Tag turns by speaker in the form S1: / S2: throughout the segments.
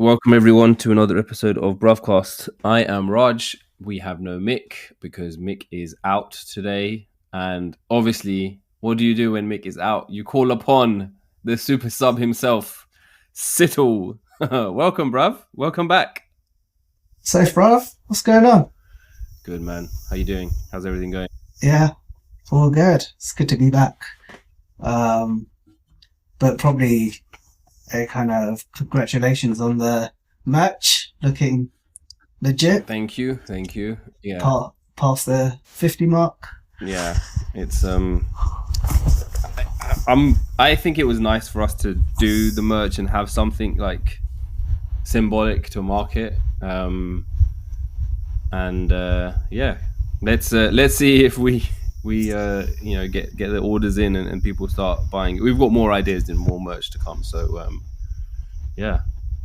S1: Welcome everyone to another episode of Bruvcast. I am Raj. We have no Mick because Mick is out today. And obviously, what do you do when Mick is out? You call upon the super sub himself, Situl. Welcome, bruv. Welcome back.
S2: Safe, bruv. What's going on?
S1: Good, man. How you doing? How's everything going?
S2: Yeah, all good. It's good to be back. But probably a kind of congratulations on the match, looking legit.
S1: Thank you. Yeah.
S2: Past the 50 mark.
S1: Yeah, it's I think it was nice for us to do the merch and have something like symbolic to market. Yeah, let's see if we get the orders in and people start buying. We've got more ideas and more merch to come, so yeah,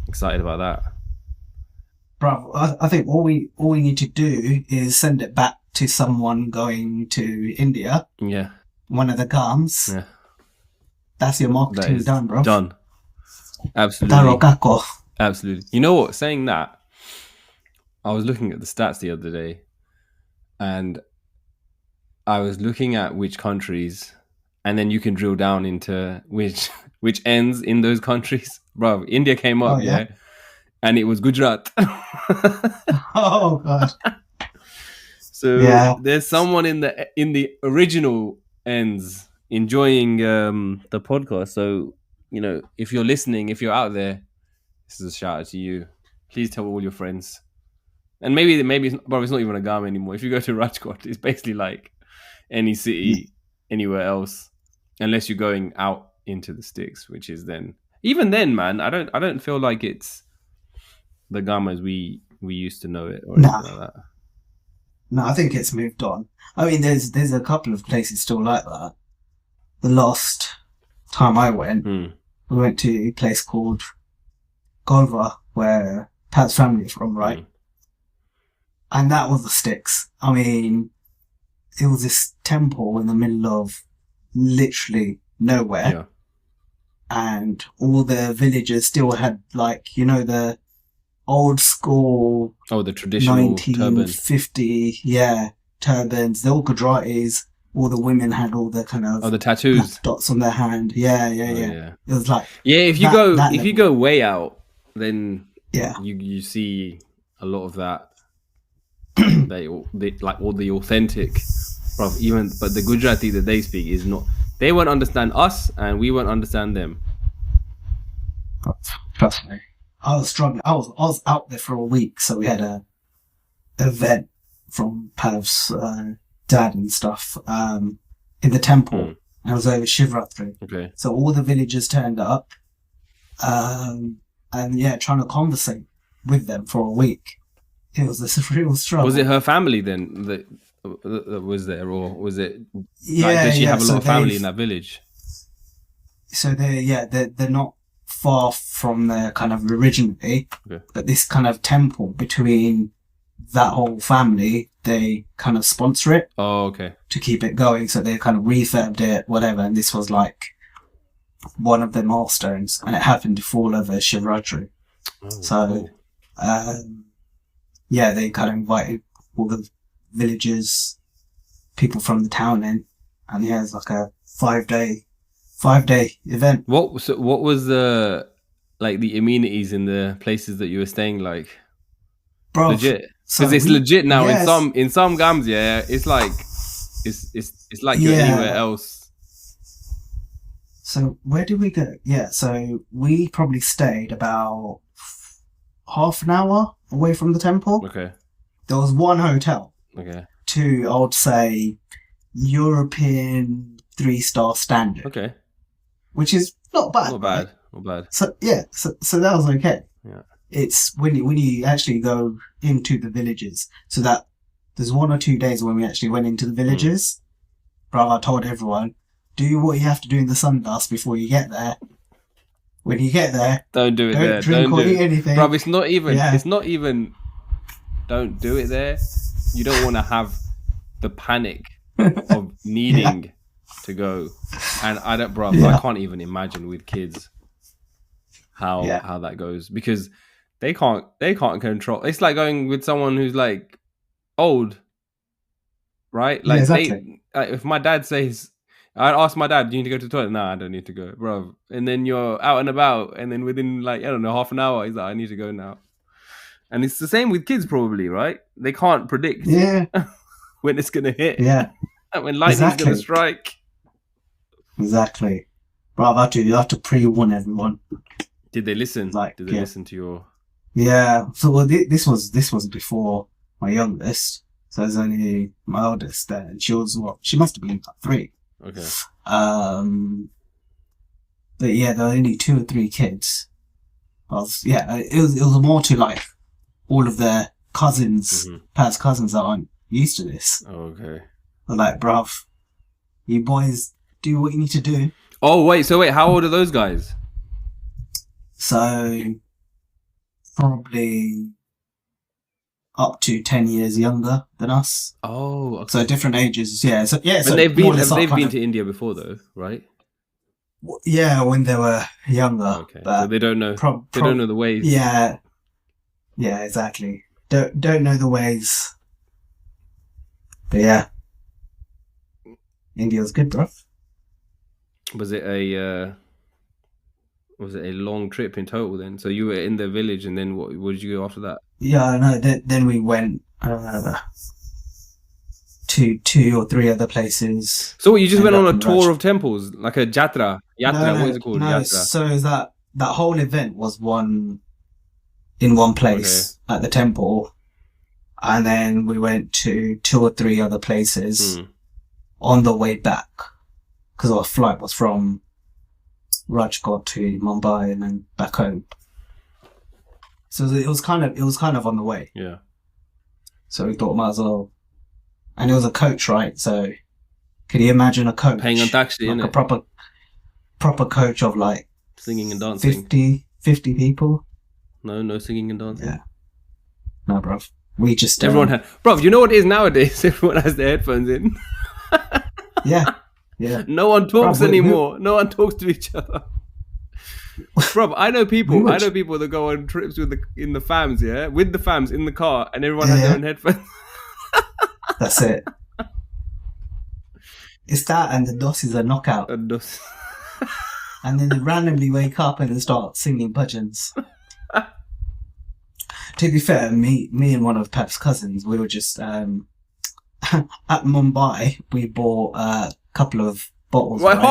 S1: excited about that.
S2: Bro, I think all we need to do is send it back to someone going to India.
S1: Yeah,
S2: one of the gums.
S1: Yeah,
S2: that's your marketing done, bro.
S1: Done. Absolutely. Absolutely. You know what? Saying that, I was looking at the stats the other day, and I was looking at which countries, and then you can drill down into which ends in those countries. Bro, India came up, yeah? And it was Gujarat.
S2: Oh god.
S1: So there's someone in the original ends enjoying the podcast. So, if you're listening, if you're out there, this is a shout out to you. Please tell all your friends. And maybe it's not even a Gam anymore. If you go to Rajkot, it's basically like any city anywhere else, unless you're going out into the sticks, which is then, even then, man, I don't feel like it's the Gam as we used to know it or anything like that.
S2: No, I think it's moved on. I mean, there's a couple of places still like that. The last time I went, we went to a place called Golva, where Pat's family is from, right? And that was the sticks. I mean, it was this temple in the middle of literally nowhere.
S1: Yeah.
S2: And all the villagers still had, like, the old school...
S1: Oh, the traditional
S2: 1950,
S1: turban.
S2: Turbans. They're all Gujaratis. All the women had all the kind of...
S1: Oh, the tattoos.
S2: Dots on their hand. Yeah. It was like...
S1: Yeah, if you go way out, then you see a lot of that. they like all the authentic, but the Gujarati that they speak is not. They won't understand us, and we won't understand them.
S2: Trust me, I was struggling. I was out there for a week, so we had a event from Pav's dad and stuff in the temple, and it was over Shivratri.
S1: Okay,
S2: so all the villagers turned up, and trying to conversate with them for a week. It was a real struggle.
S1: Was it her family then that was there, or was it? Did she have a lot of family in that village?
S2: So they're not far from there, kind of originally, but this kind of temple between that whole family, they kind of sponsor it.
S1: Oh, okay.
S2: To keep it going, so they kind of refurbed it, whatever. And this was like one of the milestones, and it happened to fall over Shivratri.
S1: Oh,
S2: so. Cool. They kind of invited all the villagers, people from the town in, and it was like a 5-day event.
S1: What was the amenities in the places that you were staying like? Bro, legit, because it's legit now. Yes. In some Gams, it's like it's like you're anywhere else.
S2: So where did we go? So we probably stayed about half an hour away from the temple.
S1: Okay.
S2: There was one hotel.
S1: Okay.
S2: 2, I would say, European 3-star standard.
S1: Okay.
S2: Which is not bad.
S1: Not bad.
S2: So so that was okay.
S1: Yeah.
S2: It's when you actually go into the villages. So that there's 1 or 2 days when we actually went into the villages. Brother, I told everyone, do what you have to do in the sundust before you get there. When you get there,
S1: don't do it there.
S2: Don't drink or eat anything.
S1: Bro, it's not even. It's not even. Don't do it there. You don't want to have the panic of needing to go. And I don't, bro. I can't even imagine with kids how that goes, because They can't control. It's like going with someone who's like old, right? Like
S2: exactly.
S1: if my dad says, I'd ask my dad, "Do you need to go to the toilet?" "No, I don't need to go, bro." And then you're out and about, and then within like, I don't know, half an hour, he's like, "I need to go now." And it's the same with kids, probably, right? They can't predict when it's gonna hit.
S2: Yeah.
S1: When lightning's gonna strike.
S2: Exactly. But you have to pre-warn everyone.
S1: Did they listen? Did they listen to your?
S2: Yeah. So this was before my youngest. So there's only my oldest there, and she was she must have been like 3.
S1: Okay.
S2: But yeah, there were only 2 or 3 kids. It was more to like all of their cousins, Pat's cousins that aren't used to this.
S1: Oh, okay.
S2: They're like, bruv, you boys do what you need to do.
S1: Oh, wait, how old are those guys?
S2: So, probably up to 10 years younger than us.
S1: Oh, okay.
S2: So different ages, yeah. So
S1: they've been to India before, though, right?
S2: Yeah, when they were younger.
S1: Okay, so they don't know. They don't know the ways.
S2: Yeah, exactly. Don't know the ways. But yeah, India's good, bro.
S1: Was it a long trip in total then? So you were in the village, and then what did you go after that?
S2: Yeah, no. Then we went to 2 or 3 other places.
S1: So you just went on a tour of temples, like a jatra? No, what is it called?
S2: No,
S1: yatra.
S2: So that whole event was in one place at the temple, and then we went to 2 or 3 other places on the way back, because our flight was from Rajkot to Mumbai and then back home. So it was kind of on the way.
S1: Yeah.
S2: So we thought might as well. And it was a coach, right? So can you imagine a coach
S1: paying on taxi,
S2: like a proper coach of like
S1: singing and dancing?
S2: 50 people?
S1: No singing and dancing.
S2: Yeah. No, bruv. We just
S1: everyone had, bruv. You know what it is nowadays? Everyone has their headphones in.
S2: Yeah.
S1: No one talks anymore. No one talks to each other. Bruv, I know people that go on trips in the fams, with the fams in the car, and everyone has their own headphones.
S2: That's it. It's that, and the dos is a knockout.
S1: And
S2: then they randomly wake up and then start singing bhajans. To be fair, me and one of Pep's cousins, we were just at Mumbai. We bought a couple of bottles.
S1: Wait,
S2: right?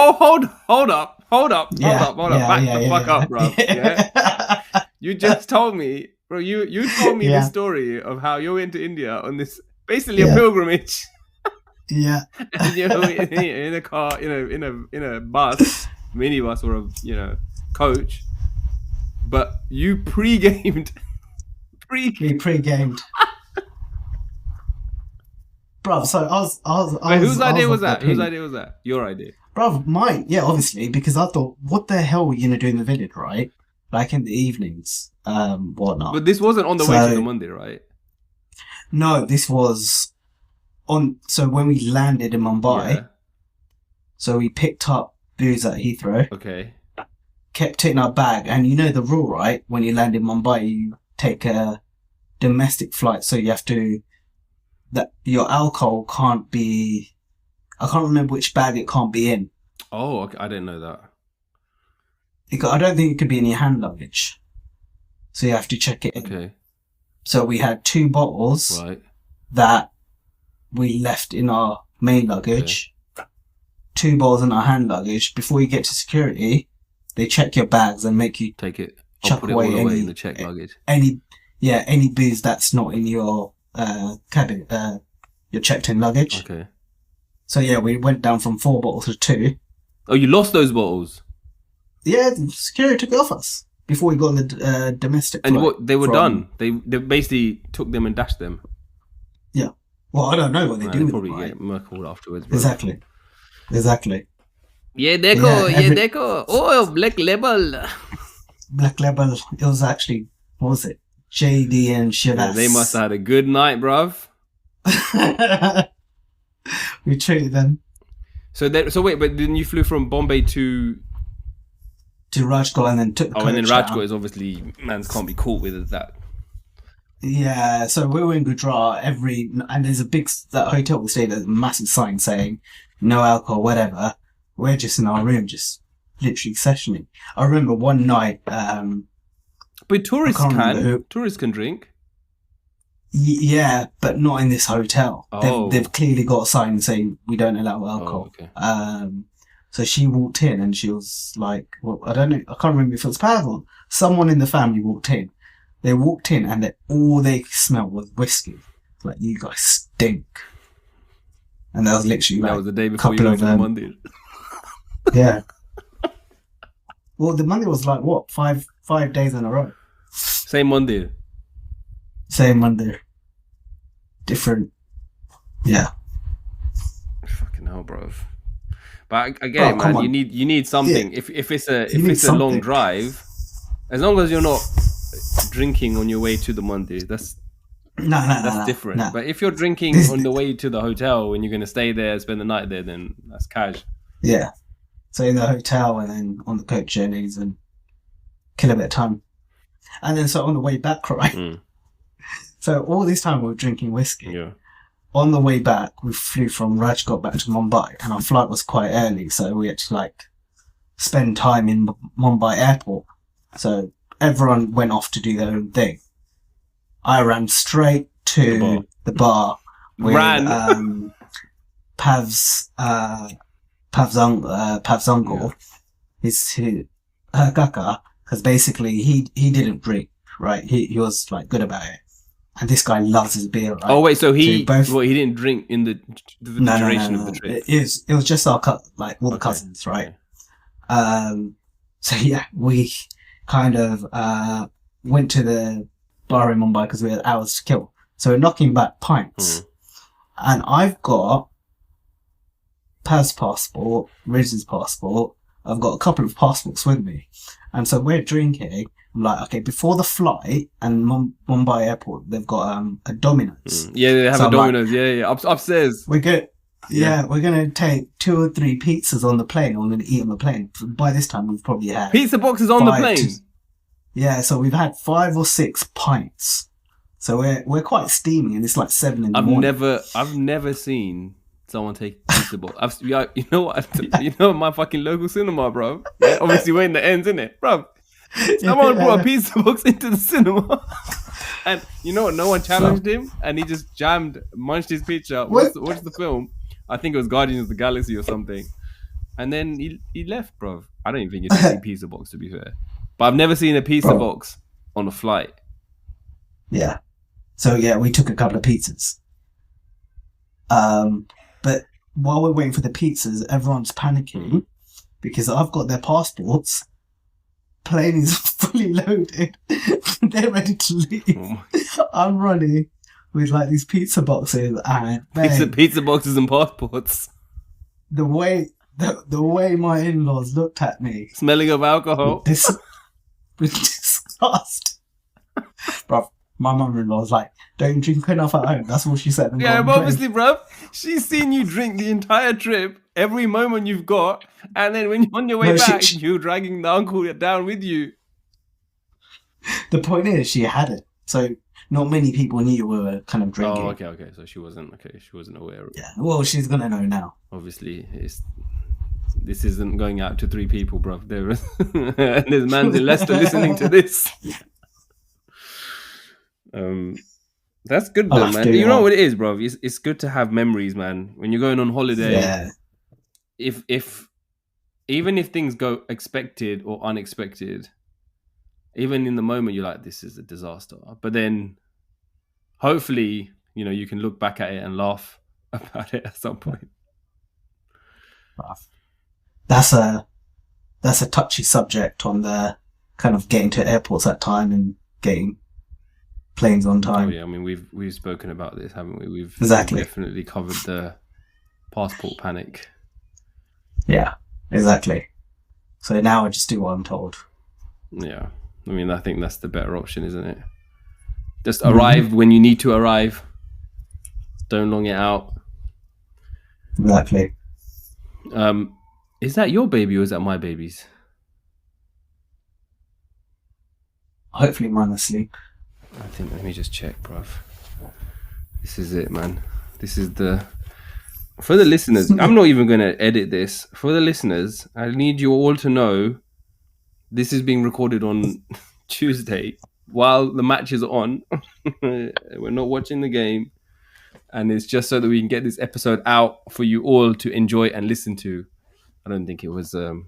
S1: hold up. Back the fuck up, bro. Yeah? You just told me, bro. You told me the story of how you went to India on this basically a pilgrimage.
S2: Yeah.
S1: And you're in a car, in a bus, minibus, or a coach, but you pre-gamed.
S2: We pre-gamed. Bruv, so I was
S1: Wait, whose idea was that? Whose idea was that? Your idea.
S2: Bruv, mine. Yeah, obviously, because I thought, what the hell were you going to do in the village, right? Like in the evenings, whatnot.
S1: But this wasn't on the way to the Monday, right?
S2: No, this was so when we landed in Mumbai, so we picked up booze at Heathrow.
S1: Okay.
S2: Kept it in our bag, and you know the rule, right? When you land in Mumbai, you take a domestic flight, so you have to, that your alcohol can't be, I can't remember which bag it can't be in.
S1: Oh, okay. I didn't know that.
S2: I don't think it could be in your hand luggage. So you have to check it in.
S1: Okay.
S2: So we had 2 bottles that we left in our main luggage, 2 bottles in our hand luggage. Before you get to security, they check your bags and make you
S1: take it.
S2: Chuck
S1: put it
S2: away
S1: all
S2: any,
S1: away in the check luggage.
S2: Any booze that's not in your cabin, your checked-in luggage.
S1: Okay.
S2: So yeah, we went down from 4 bottles to 2.
S1: Oh, you lost those bottles?
S2: Yeah, the security took it off us before we got on the domestic flight.
S1: And what, they were done? They basically took them and dashed them?
S2: Yeah. Well, I don't know what they do with
S1: probably
S2: them,
S1: get mercled afterwards. Bro.
S2: Exactly.
S1: Yeah, deco. Oh, black label.
S2: Black label. It was actually, what was it? JD and Shiraz.
S1: Yeah, they must have had a good night, bruv.
S2: We treated them.
S1: So wait, but then you flew from Bombay to
S2: to Rajkot and then took the coach
S1: and then Rajkot
S2: down.
S1: is obviously mans can't be caught with that.
S2: Yeah, so we were in Gujarat and there's that hotel we stayed at, a massive sign saying no alcohol, whatever. We're just in our room, just literally sessioning. I remember one night.
S1: But tourists can drink.
S2: Yeah, but not in this hotel.
S1: Oh.
S2: They've clearly got a sign saying we don't allow alcohol.
S1: Oh, okay.
S2: So she walked in and she was like, well, I don't know, I can't remember if it was powerful. Someone in the family walked in. They walked in and all they smelled was whiskey. Like, you guys stink. And that was literally
S1: that was the day before you went to the Monday.
S2: Yeah. Well, the Monday was like, what, 5 days in a row?
S1: Same Monday.
S2: Different. Yeah.
S1: Fucking hell, bro. But I get it, man. On. You need something. Yeah. If it's a long drive, as long as you're not drinking on your way to the Monday, that's different. No. But if you're drinking on the way to the hotel and you're gonna stay there, spend the night there, then that's cash.
S2: Yeah. So in the hotel and then on the coach journeys and kill a bit of time. And then so on the way back, right? Mm. So all this time we were drinking whiskey.
S1: Yeah.
S2: On the way back, we flew from Rajkot back to Mumbai, and our flight was quite early, so we had to spend time in Mumbai airport. So everyone went off to do their own thing. I ran straight to the bar with Pav's uncle, his kaka, because basically he didn't drink, right? He was good about it. And this guy loves his beer, right?
S1: Oh wait, so he didn't drink in the duration of the trip.
S2: It was just our all the cousins, right? So yeah, we kind of went to the bar in Mumbai because we had hours to kill. So we're knocking back pints, and I've got Paz's passport, Riz's passport. I've got a couple of passports with me, and so we're drinking. I'm like, okay, before the flight and Mumbai airport, they've got a Domino's.
S1: Yeah, they have a Domino's. Upstairs.
S2: We're gonna take 2 or 3 pizzas on the plane. We're gonna eat on the plane. By this time, we've probably had
S1: pizza boxes on the plane.
S2: So we've had 5 or 6 pints. So we're quite steamy, and it's 7 in the morning.
S1: I've never seen someone take a pizza box. You know what? You know my fucking local cinema, bro. Yeah, obviously, we're in the ends, isn't it, bro? Someone brought a pizza box into the cinema, and you know what? No one challenged him, and he just munched his pizza. Watched the film. I think it was Guardians of the Galaxy or something, and then he left, bro. I don't even think it's a pizza box, to be fair, but I've never seen a pizza box on a flight.
S2: Yeah, so yeah, we took a couple of pizzas. But while we're waiting for the pizzas, everyone's panicking because I've got their passports. Plane is fully loaded. They're ready to leave. I'm running with like these pizza boxes and
S1: pizza boxes and passports.
S2: The way my in-laws looked at me,
S1: smelling of alcohol,
S2: with disgust. Bro, my mother-in-law was like, "Don't drink enough at home." That's what she said.
S1: Yeah, but obviously, bro, she's seen you drink the entire trip, every moment you've got, and then when you're on your way back, you're dragging the uncle down with you.
S2: The point is, she had it, so not many people knew we were kind of drinking.
S1: Oh, okay. So she wasn't aware of it.
S2: Yeah, well, she's gonna know now.
S1: Obviously, this isn't going out to 3 people, bro. There's man in Leicester listening to this. That's good though, man. You know what it is, bro? It's good to have memories, man. When you're going on holiday, if even if things go expected or unexpected, even in the moment you're like, this is a disaster. But then hopefully, you can look back at it and laugh about it at some point.
S2: That's a touchy subject on the kind of getting to airports at time and getting planes on time.
S1: Oh yeah, I mean we've spoken about this, haven't we? We've definitely covered the passport panic.
S2: Yeah, exactly. So now I just do what I'm told.
S1: Yeah, I mean I think that's the better option, isn't it? Just arrive when you need to arrive. Don't long it out.
S2: Exactly.
S1: Is that your baby or is that my baby's?
S2: hopefully minus sleep.
S1: I think, let me just check, bruv. This is it, man. This is for the listeners. I'm not even going to edit this. For the listeners, I need you all to know this is being recorded on Tuesday while the match is on. We're not watching the game. And it's just so that we can get this episode out for you all to enjoy and listen to. I don't think it was, or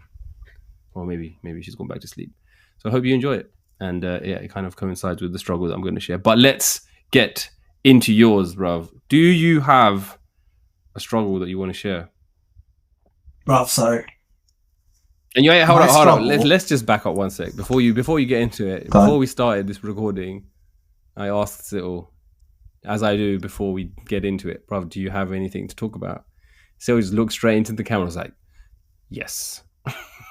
S1: maybe she's gone back to sleep. So I hope you enjoy it. And it kind of coincides with the struggle that I'm going to share. But let's get into yours, bruv. Do you have a struggle that you want to share?
S2: Bruv, so...
S1: And hold on. Let's just back up one sec. Before you get into it, before we started this recording, I asked Situl, as I do before we get into it, bruv, do you have anything to talk about? Situl just looked straight into the camera and was like, yes.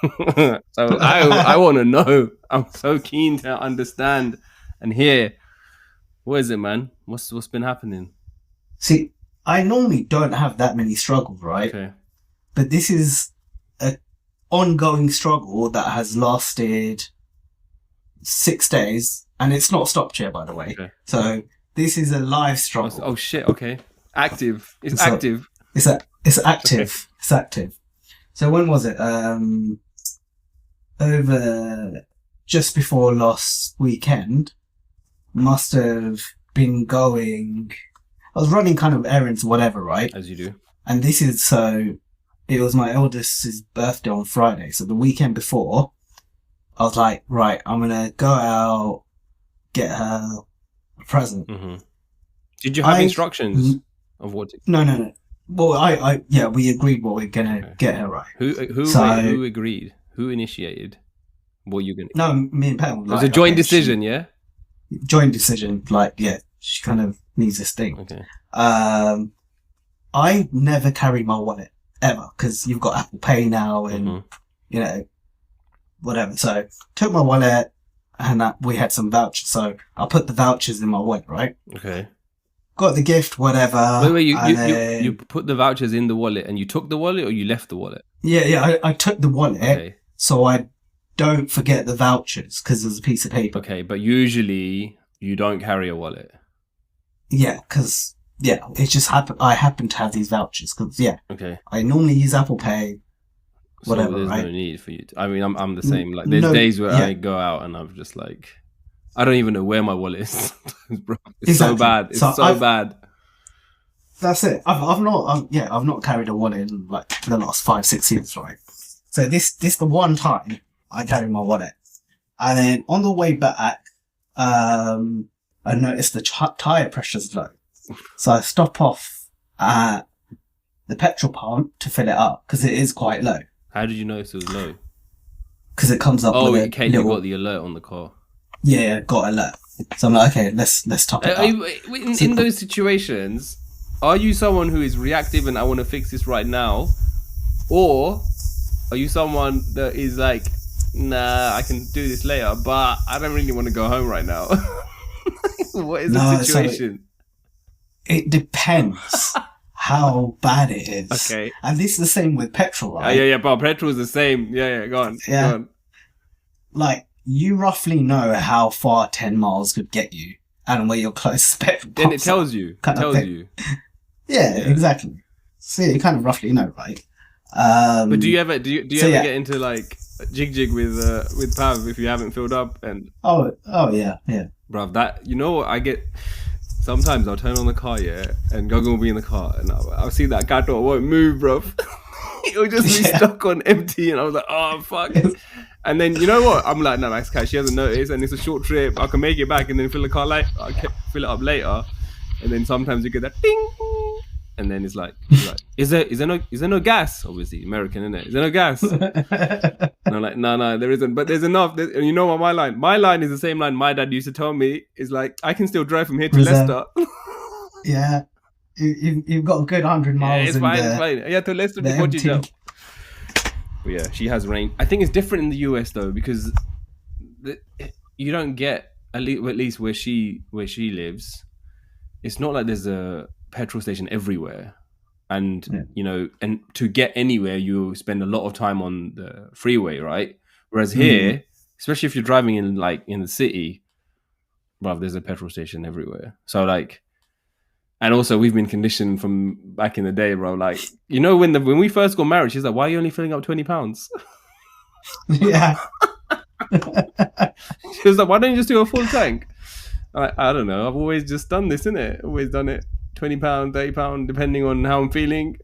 S1: So I want to know. I'm so keen to understand and hear. What is it, man? What's been happening?
S2: See, I normally don't have that many struggles, right?
S1: Okay.
S2: But this is an ongoing struggle that has lasted 6 days, and it's not stopped yet, by the way. Okay. So this is a live struggle.
S1: Oh shit! Okay, active. It's active.
S2: It's active.
S1: Okay.
S2: It's active. So when was it? Over just before last weekend. Must have been going. I was running kind of errands, whatever, right?
S1: As you do.
S2: And this is so. It was my eldest's birthday on Friday, so the weekend before, I was like, right, I'm gonna go out, get her a present.
S1: Mm-hmm. Did you have instructions of what?
S2: No. Well, yeah, we agreed what we're gonna get her, right?
S1: Who agreed? Who initiated? What you gonna?
S2: No, me and Pam.
S1: It was a joint decision, yeah.
S2: Joint decision, she kind of needs this thing.
S1: Okay.
S2: I never carry my wallet ever because you've got Apple Pay now and whatever. So took my wallet and we had some vouchers. So I put the vouchers in my wallet, right?
S1: Okay.
S2: Got the gift, whatever.
S1: Wait, you put the vouchers in the wallet and you took the wallet or you left the wallet?
S2: Yeah. I took the wallet so I don't forget the vouchers because there's a piece of paper.
S1: Okay, but usually you don't carry a wallet.
S2: Yeah, because it just happened. I happen to have these vouchers because
S1: okay.
S2: I normally use Apple Pay. Whatever,
S1: so there's
S2: right?
S1: no need for you. I'm the same. Like there's days where I go out and I'm just like, I don't even know where my wallet is. Bro, it's so bad. It's so bad.
S2: That's it. I've not carried a wallet in like the last 5-6 years, right? So this the one time I carry my wallet, and then on the way back, I noticed the tire pressure's low, so I stop off at the petrol pump to fill it up because it is quite low.
S1: How did you notice it was low?
S2: Because it comes up.
S1: Oh, you got the alert on the car.
S2: Yeah, got alert. So I'm like, okay, let's top it up.
S1: In those situations, are you someone who is reactive and I want to fix this right now, or are you someone that is like, nah, I can do this later, but I don't really want to go home right now? What is the situation?
S2: It depends how bad it is.
S1: Okay.
S2: And this is the same with petrol, right?
S1: Yeah, but petrol is the same. Yeah, go on.
S2: Yeah.
S1: Go on.
S2: Like, you roughly know how far 10 miles could get you and where your closest petrol
S1: then it tells you.
S2: Yeah, exactly. So you kind of roughly know, right?
S1: But do you ever get into like jig with Pav if you haven't filled up and
S2: oh yeah
S1: bruv, that, you know what I get sometimes? I'll turn on the car, and Gogo will be in the car and I'll see that car door won't move, bruv. It'll just be stuck on empty and I was like, oh fuck. And then you know what, I'm like, no, Max Cat, she hasn't noticed and it's a short trip, I can make it back and then fill the car I can fill it up later. And then sometimes you get that ding, and then it's like, is there no gas? Obviously, American, isn't it? Is there no gas? And I'm like, no, there isn't. But there's enough. And you know what my line is the same line my dad used to tell me. Is like, I can still drive from here to Leicester.
S2: Yeah, you've got a good 100 miles.
S1: It's fine. Yeah, to Leicester before you jump. But yeah, she has range. I think it's different in the US though because you don't get at least where she lives. It's not like there's a petrol station everywhere, and and to get anywhere you spend a lot of time on the freeway, right? Whereas here, especially if you're driving in the city, bruv, there's a petrol station everywhere. So like, and also we've been conditioned from back in the day, bro. Like, you know, when we first got married, she's like, "Why are you only filling up £20?"
S2: Yeah.
S1: She was like, "Why don't you just do a full tank?" I don't know. I've always just done this, innit? Always done it. £20, £30, depending on how I'm feeling.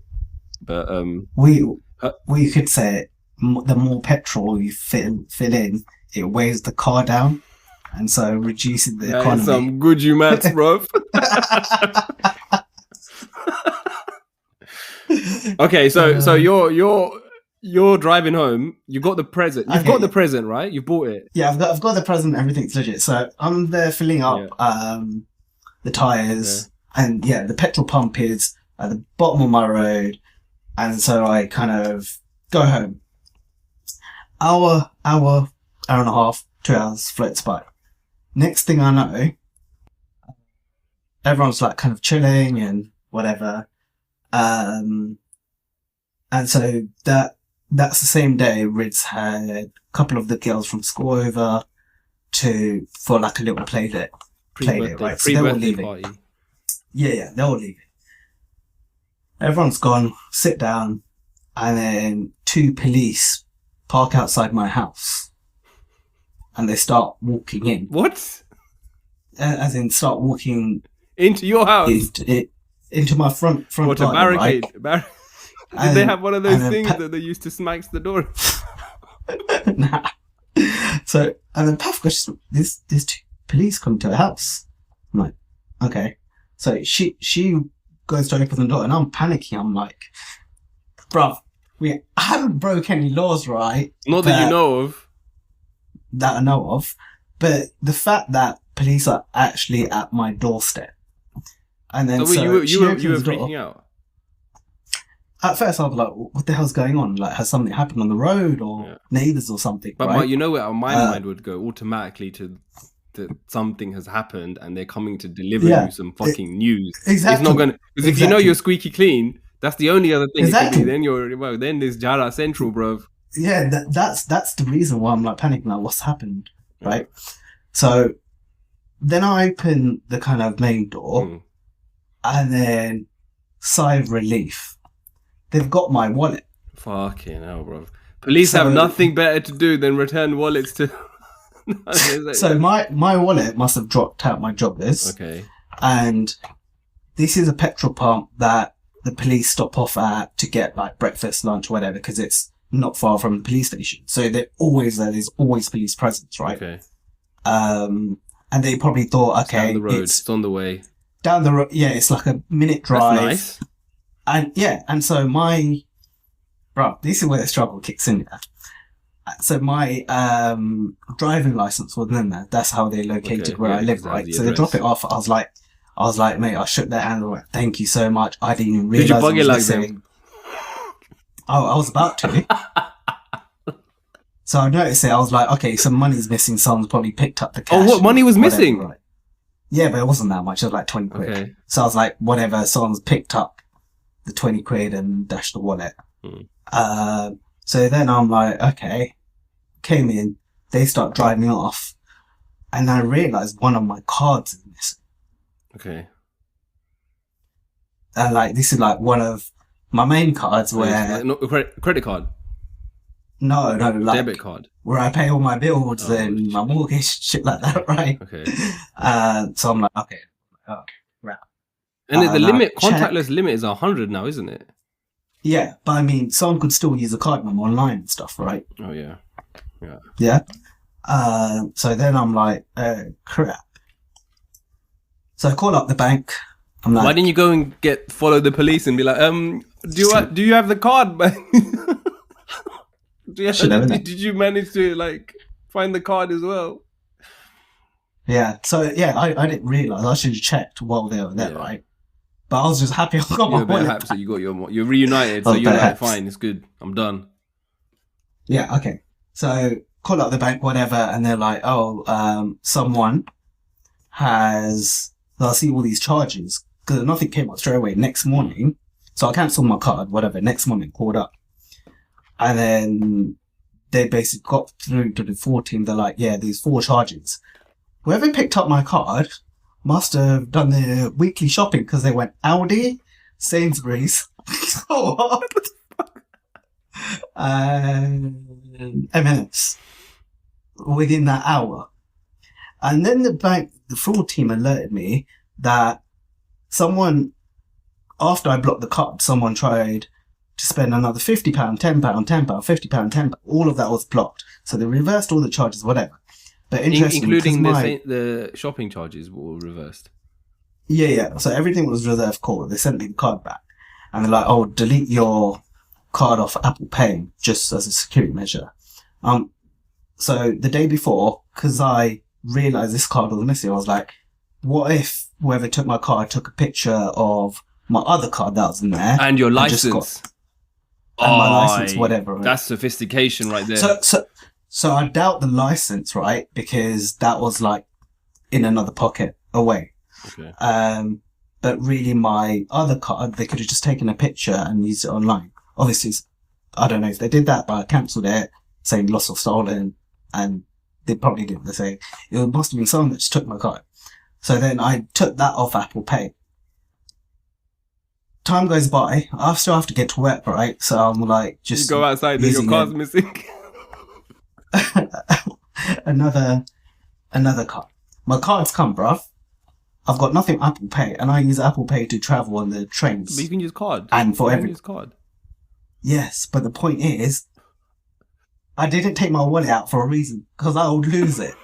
S1: But
S2: we could say the more petrol you fill in, it weighs the car down, and so reducing the economy.
S1: Some good you maths, bro. Okay, so you're driving home. You got the present. You've got the present, right? You bought it.
S2: Yeah, I've got the present. Everything's legit. So I'm there filling up the tires, and the petrol pump is at the bottom of my road, and so I kind of go home. Hour and a half, 2 hours floats by. Next thing I know, everyone's like kind of chilling and whatever. And so that's the same day Rids had a couple of the girls from school over for like a little play date, right? So they're all leaving. Party. Yeah, they're all leaving. Everyone's gone, sit down, and then 2 police park outside my house. And they start walking in.
S1: What?
S2: As in, start walking
S1: into your house,
S2: into my front.
S1: What, a barricade? Right? Did they have one of those things that they used to smack the door?
S2: Nah. So, and then Paf goes, "There's 2 police come to the house." I'm like, okay. So she goes to open the door, and I'm panicking. I'm like, bruv, I haven't broke any laws, right?
S1: Not that you know of.
S2: That I know of, but the fact that police are actually at my doorstep, and then
S1: you were freaking out.
S2: At first, I was like, "What the hell's going on? Like, has something happened on the road or neighbours or something?"
S1: But
S2: right?
S1: you know where my mind would go automatically to that something has happened and they're coming to deliver you some fucking news.
S2: Exactly.
S1: It's not gonna because if you know you're squeaky clean, that's the only other thing.
S2: Exactly.
S1: Then there's Jara Central, bro.
S2: Yeah, that's the reason why I'm like panicking. Like, what's happened, right? So then I open the kind of main door, and then sigh of relief. They've got my wallet.
S1: Fucking hell, bro. Police have nothing better to do than return wallets to.
S2: So my wallet must have dropped out my joggers.
S1: Okay.
S2: And this is a petrol pump that the police stop off at to get like breakfast, lunch, whatever, because it's not far from the police station. So they're always there. There's always police presence, right?
S1: Okay.
S2: And they probably thought, okay,
S1: down the road. It's on the way.
S2: Down the road. Yeah, it's like a minute drive.
S1: That's nice.
S2: And so this is where the struggle kicks in. So my driving license wasn't in there. That's how they located where I live, right? So they drop it off. I was like, mate, I shook their hand. Like, thank you so much. I didn't even realize.
S1: Did you bug it like them?
S2: Oh, I was about to. So I noticed it. I was like, okay, some money's missing. Someone's probably picked up the cash.
S1: Oh, what money was missing?
S2: Right? Yeah, but it wasn't that much. It was like 20 quid.
S1: Okay.
S2: So I was like, whatever. Someone's picked up the 20 quid and dashed the wallet. So then I'm like, okay. Came in. They start driving off. And I realized one of my cards is missing.
S1: Okay.
S2: And like, this is like one of my main cards where...
S1: Credit card?
S2: No, like...
S1: Debit card?
S2: Where I pay all my bills and my mortgage, shit like that, right?
S1: Okay.
S2: So I'm like, okay, right.
S1: And the limit, contactless limit is 100 now, isn't it?
S2: Yeah, but I mean, someone could still use a card number online and stuff, right?
S1: Oh, yeah.
S2: Yeah? So then I'm like, crap. So I call up the bank. I'm like,
S1: why didn't you go and follow the police and be like, do you have the card, man? Did you manage to like find the card as well?
S2: Yeah. So I didn't realise. I should have checked while they were there, right? But I was just happy I got my wallet.
S1: Happy, so you got you're reunited, so you're like, fine, it's good, I'm done.
S2: Yeah. Okay. So call up the bank, whatever, and they're like, someone has. I see all these charges because nothing came up straight away. Next morning, so I cancelled my card, whatever. Next morning, called up. And then they basically got through to the 14. They're like, yeah, there's 4 charges. whoever picked up my card must have done their weekly shopping because they went Aldi, Sainsbury's, and M&S within that hour. And then the fraud team alerted me that someone, after I blocked the card, someone tried to spend another £50, £10, £10, £50, £10. All of that was blocked. So they reversed all the charges, whatever. But interestingly,
S1: including the shopping charges were reversed.
S2: Yeah. So everything was reserved call. They sent me the card back. And they're like, oh, delete your card off Apple Pay just as a security measure. So the day before, because I realised this card was missing, I was like, what if whoever took my card took a picture of my other card that was in there?
S1: And your license.
S2: And my license, whatever. Right?
S1: That's sophistication right there.
S2: So I doubt the license, right? Because that was like in another pocket away.
S1: Okay.
S2: But really my other card, they could have just taken a picture and used it online. Obviously, I don't know if they did that, but I cancelled it, saying lost or stolen, and they probably did the same. It must have been someone that just took my card. So then I took that off Apple Pay. Time goes by, I still have to get to work, right? So I'm like, just...
S1: You go outside, then your car's missing.
S2: another card. My card's come, bruv. I've got nothing Apple Pay, and I use Apple Pay to travel on the trains.
S1: But you can use card.
S2: And for every...
S1: use card.
S2: Yes, but the point is, I didn't take my wallet out for a reason, because I would lose it.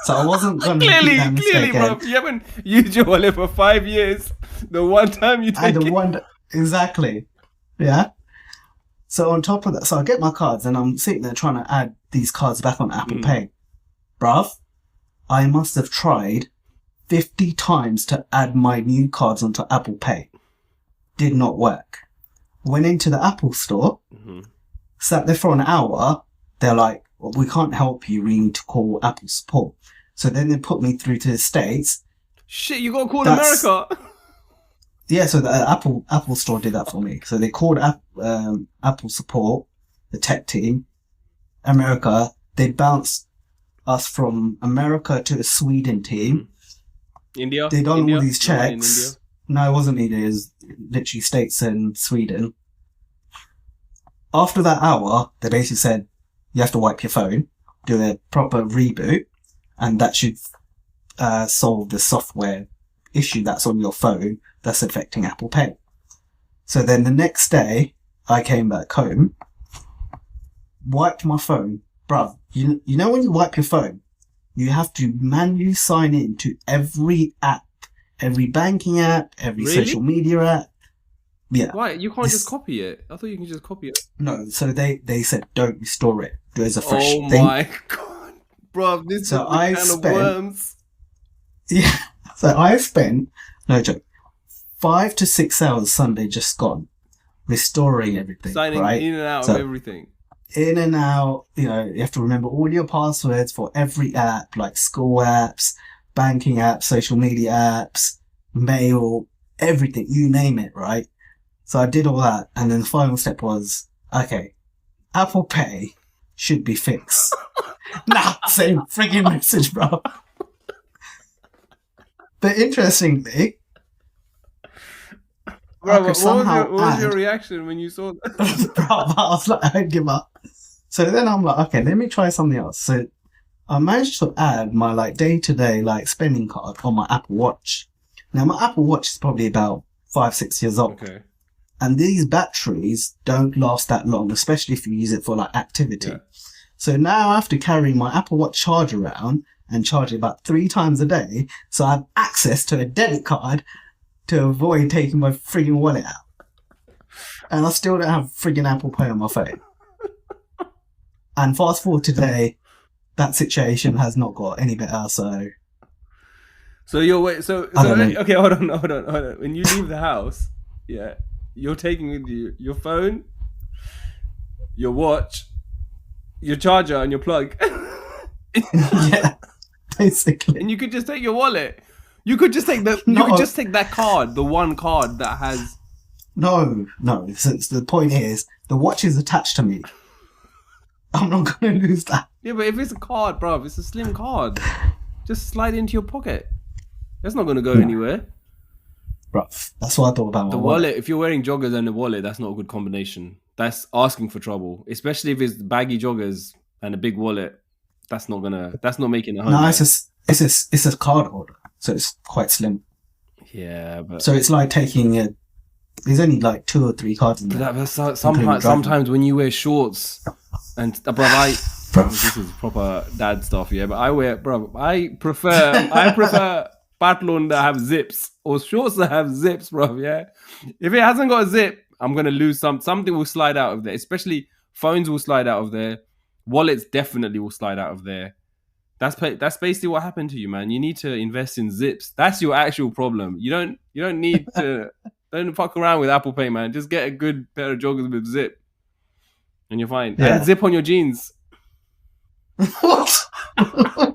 S2: So I wasn't going to repeat that mistake
S1: Clearly, bro. You haven't used your wallet for 5 years. The one time you take it.
S2: Exactly. Yeah. So on top of that, so I get my cards and I'm sitting there trying to add these cards back on Apple Pay. Bruv, I must have tried 50 times to add my new cards onto Apple Pay. Did not work. Went into the Apple store, sat there for an hour. They're like, well, we can't help you. We need to call Apple support. So then they put me through to the States.
S1: Shit, you got to call America.
S2: Yeah, so the Apple store did that for me. So they called Apple support, the tech team, America. They bounced us from America to the Sweden team.
S1: India?
S2: They done all these checks. No, it wasn't India. It was literally States and Sweden. After that hour, they basically said, you have to wipe your phone, do a proper reboot, and that should solve the software issue that's on your phone that's affecting Apple Pay. So then the next day, I came back home, wiped my phone. Bruv, you know when you wipe your phone, you have to manually sign in to every app, every banking app, every social media app. Yeah.
S1: Why? You can't just copy it. I thought you can just copy it.
S2: No, so they said don't restore it. Do it as a fresh thing.
S1: Oh my god. Bro, this is a can of worms.
S2: Yeah. So I spent, no joke, 5 to 6 hours Sunday just gone, restoring everything.
S1: Signing
S2: right?
S1: in and out of everything.
S2: In and out, you have to remember all your passwords for every app, like school apps, banking apps, social media apps, mail, everything, you name it, right? So I did all that, and then the final step was, okay, Apple Pay should be fixed. Nah, same friggin' message, bro. But interestingly,
S1: bro, what was your reaction when you saw that?
S2: Bro, I was like, I'd give up. So then I'm like, okay, let me try something else. So I managed to add my day-to-day spending card on my Apple Watch. Now my Apple Watch is probably about 5-6 years old.
S1: Okay.
S2: And these batteries don't last that long, especially if you use it for activity. Yeah. So now I have to carry my Apple Watch charger around and charge it about 3 times a day. So I have access to a debit card to avoid taking my frigging wallet out. And I still don't have frigging Apple Pay on my phone. And fast forward today, that situation has not got any better,
S1: So okay, hold on. When you leave the house, yeah, you're taking with you your phone, your watch, your charger, and your plug.
S2: Yeah, basically.
S1: And you could just take your wallet. You could just take that card, the one card that has.
S2: No. Since the point is, the watch is attached to me. I'm not gonna lose that.
S1: Yeah, but if it's a card, bro, it's a slim card. Just slide it into your pocket. That's not going to go anywhere.
S2: Bruv, that's what I thought about
S1: the wallet. If you're wearing joggers and a wallet, that's not a good combination. That's asking for trouble, especially if it's baggy joggers and a big wallet. That's not making it home.
S2: No, it's a card holder, so it's quite slim.
S1: Yeah, but
S2: so it's like taking a. There's only like 2 or 3 cards in there.
S1: Sometimes when you wear shorts and this is proper dad stuff, yeah. But I prefer patlon that have zips or shorts that have zips, bro. Yeah, if it hasn't got a zip, I'm gonna lose something will slide out of there. Especially phones will slide out of there. Wallets definitely will slide out of there. That's basically what happened to you, man. You need to invest in zips. That's your actual problem. You don't need to. Don't fuck around with Apple Pay, man. Just get a good pair of joggers with zip, and you're fine. Yeah. And zip on your jeans.
S2: What?
S1: Yeah,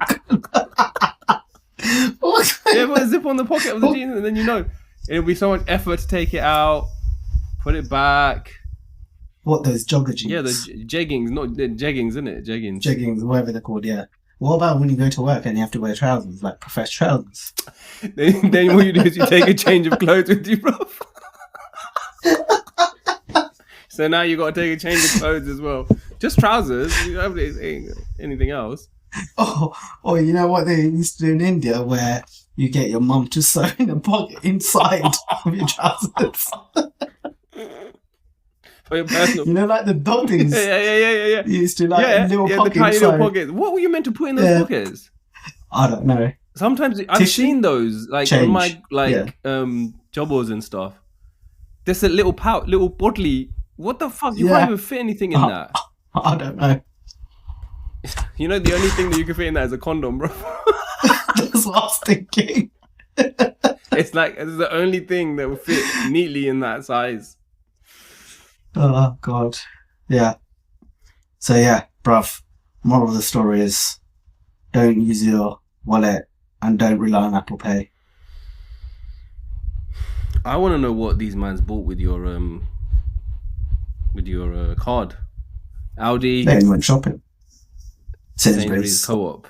S1: put a zip on the pocket of the jeans, and then it'll be so much effort to take it out, put it back.
S2: What, those jogger jeans?
S1: Yeah, the jeggings, not the jeggings, isn't it? Jeggings.
S2: Jeggings, whatever they're called. Yeah. What about when you go to work and you have to wear trousers, like professional trousers?
S1: then what you do is you take a change of clothes with you, bro. So now you got to take a change of clothes as well. Just trousers. You don't have anything else.
S2: Oh, you know what they used to do in India, where you get your mum to sew in a pocket inside of your trousers.
S1: For your personal,
S2: like the doggies.
S1: Yeah.
S2: You used to little pockets.
S1: The tiny little pockets. What were you meant to put in those pockets?
S2: I don't know.
S1: Sometimes I've seen those on my jobbers and stuff. There's a little little bodily. What the fuck? You can't even fit anything in that.
S2: I don't know.
S1: The only thing that you can fit in that is a condom, bro.
S2: That's what I was thinking.
S1: It's the only thing that will fit neatly in that size.
S2: Oh, God. Yeah. So, bruv, moral of the story is don't use your wallet and don't rely on Apple Pay.
S1: I want to know what these mans bought with your card. Audi.
S2: They went shopping.
S1: Sainsbury's Co-op,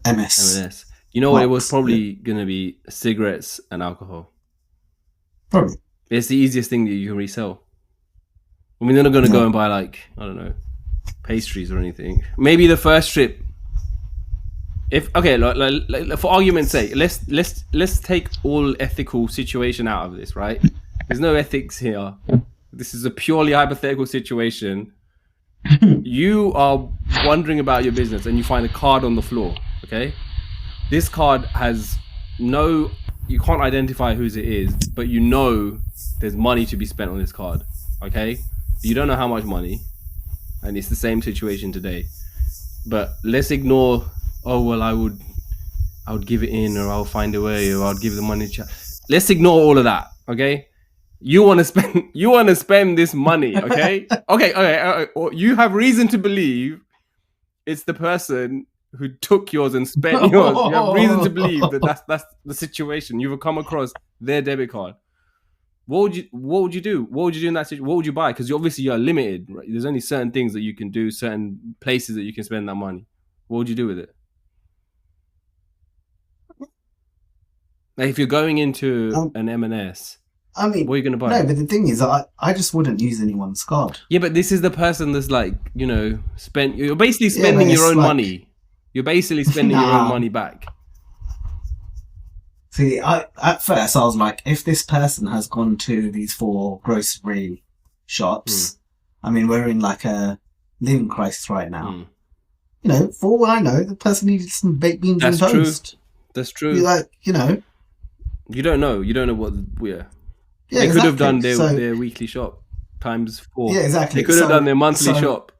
S2: MS.
S1: You know what? It was probably going to be cigarettes and alcohol.
S2: Probably.
S1: It's the easiest thing that you can resell. I mean, they're not going to go and buy I don't know, pastries or anything. Maybe the first trip. For argument's sake, let's take all ethical situation out of this, right? There's no ethics here. This is a purely hypothetical situation. You are wondering about your business and you find a card on the floor. Okay, this card has you can't identify whose it is, but there's money to be spent on this card. Okay. You don't know how much money, and it's the same situation today. But let's ignore. Oh well, I would give it in, or I'll find a way, or I'll give the money. Let's ignore all of that. Okay, you want to spend this money. Okay, okay. You have reason to believe it's the person who took yours and spent yours. You have reason to believe that's the situation. You've come across their debit card. What would you do? What would you do in that situation? What would you buy? Because you're limited, right? There's only certain things that you can do, certain places that you can spend that money. What would you do with it? If you're going into an M&S, what are you going to buy?
S2: No, but the thing is, I just wouldn't use anyone's card.
S1: Yeah, but this is the person that's you're basically spending your own money. You're basically spending your own money back.
S2: See, at first I was like, if this person has gone to these 4 grocery shops, I mean, we're in a living crisis right now. For all I know, the person needed some baked beans and toast.
S1: That's true.
S2: You
S1: don't know. You don't know what. Yeah, they
S2: exactly.
S1: could have done their weekly shop times 4.
S2: Yeah, exactly.
S1: They could have done their monthly shop.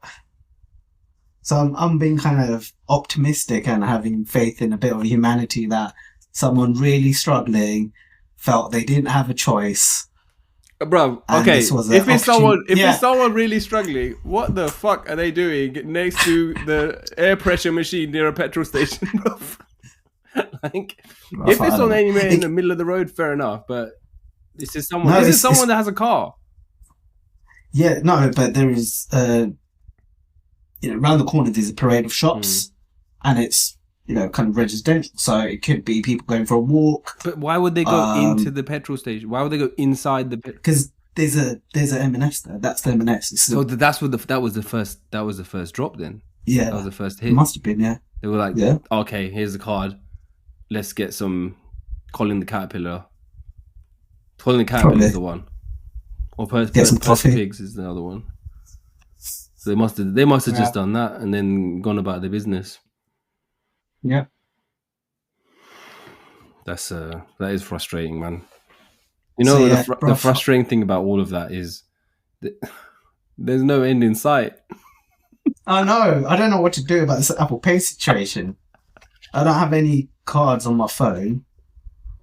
S2: So I'm being kind of optimistic and having faith in a bit of humanity that someone really struggling felt they didn't have a choice.
S1: Bro, okay. If it's someone really struggling, what the fuck are they doing next to the air pressure machine near a petrol station, bro? If it's on anywhere in the middle of the road, fair enough. But this is someone that has a car.
S2: Yeah, no, but there is, around the corner there's a parade of shops, and it's kind of residential. So it could be people going for a walk.
S1: But why would they go into the petrol station? Why would they go inside the?
S2: Because there's a M&S there. That's the M&S.
S1: So that's what that was the first drop then.
S2: Yeah,
S1: that was the first hit.
S2: It must have been. Yeah,
S1: they were like, okay, here's the card. Let's get some Colin the Caterpillar. Colin the Caterpillar is the one, or Percy Pigs is the other one. So they must have just done that and then gone about their business.
S2: Yeah.
S1: That is frustrating, man. The frustrating thing about all of that is that there's no end in sight.
S2: I know. I don't know what to do about this Apple Pay situation. I don't have any cards on my phone.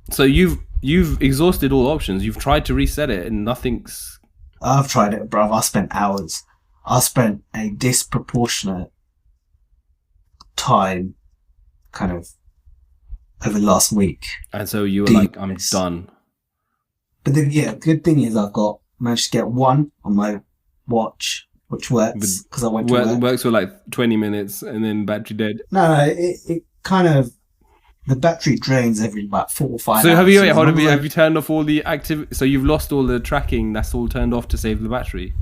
S1: So you've exhausted all options. You've tried to reset it and nothing's...
S2: I've tried it, bruv. I spent hours. I spent a disproportionate time kind of over the last week.
S1: And so you were like, I'm done.
S2: But the good thing is managed to get one on my watch, which works because I went to work.
S1: Works for like 20 minutes and then battery dead.
S2: No, it kind of... The battery drains every about 4 or 5 hours.
S1: So have you turned off all the activity? So you've lost all the tracking. That's all turned off to save the battery.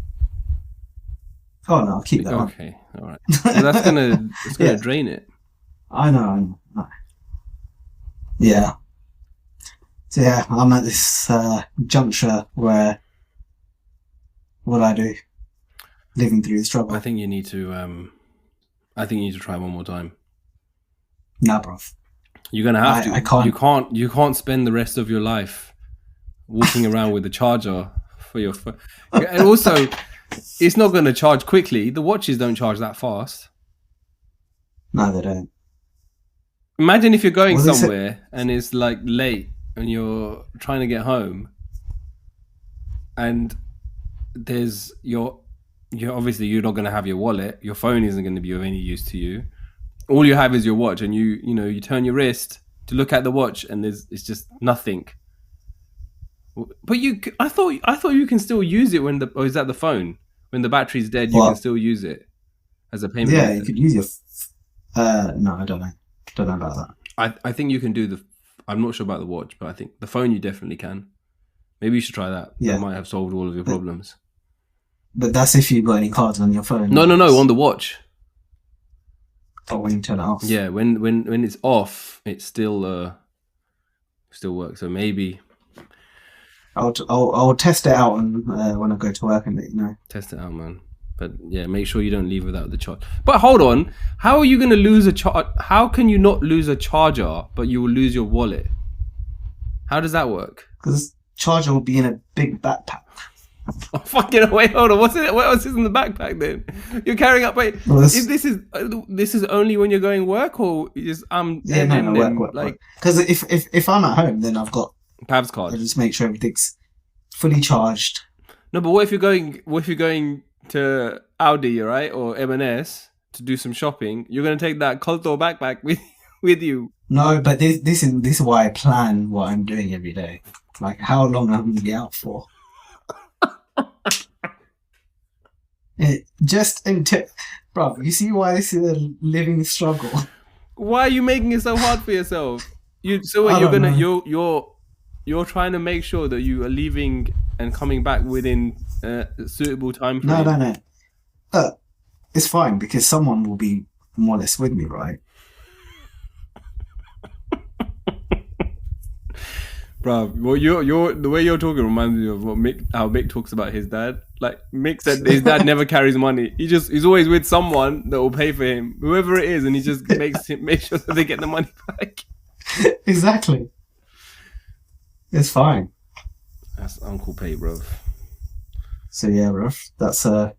S2: Oh no, I'll keep that.
S1: Okay, all right. Well, that's gonna drain it.
S2: I know. Yeah. So yeah, I'm at this juncture where what I do, living through the struggle.
S1: I think you need to try one more time.
S2: Nah, bruv.
S1: You're gonna have to. I can't. You can't spend the rest of your life walking around with a charger for your phone. And also, it's not going to charge quickly. The watches don't charge that fast.
S2: No, they don't.
S1: Imagine if you're going somewhere and it's like late and you're trying to get home, and you're obviously you're not going to have your wallet. Your phone isn't going to be of any use to you. All you have is your watch, and you turn your wrist to look at the watch, and it's just nothing. But I thought you can still use it is that the phone? When the battery's dead, you can still use it as a payment.
S2: Yeah, you could use your. No, I don't know. Don't know about
S1: that. I think you can do I'm not sure about the watch, but I think the phone you definitely can. Maybe you should try that. Yeah. That might have solved all of your problems.
S2: But that's if you've got any cards on your phone.
S1: No, on the watch.
S2: Oh, when you turn it off.
S1: Yeah, when it's off, it still works. So maybe
S2: I'll test it out and when I go to work and let you know.
S1: Test it out, man. But yeah, make sure you don't leave without the charge. But hold on, how are you going to lose a charge? How can you not lose a charger, but you will lose your wallet? How does that work?
S2: Because the charger will be in a big backpack.
S1: Oh, fucking wait, hold on. What else is in the backpack then? You're carrying up. Wait, this is only when you're going work, or just
S2: work. Like, because if I'm at home, then I've got
S1: Pav's card.
S2: I just make sure everything's fully charged.
S1: No, but what if you're going to Audi, right, or M&S to do some shopping? You're going to take that Colto backpack with you.
S2: No, but this is why I plan what I'm doing every day. Like how long I'm going to be out for. Bro, you see why this is a living struggle?
S1: Why are you making it so hard for yourself? You're trying to make sure that you are leaving and coming back within a suitable time frame.
S2: No. It's fine because someone will be more or less with me, right?
S1: Bro, well, the way you're talking reminds me of how Mick talks about his dad. Like Mick said, his dad never carries money. He's always with someone that will pay for him, whoever it is, and he just make sure that they get the money back.
S2: Exactly. It's fine.
S1: That's Uncle Pay, bro.
S2: So yeah, bro, that's my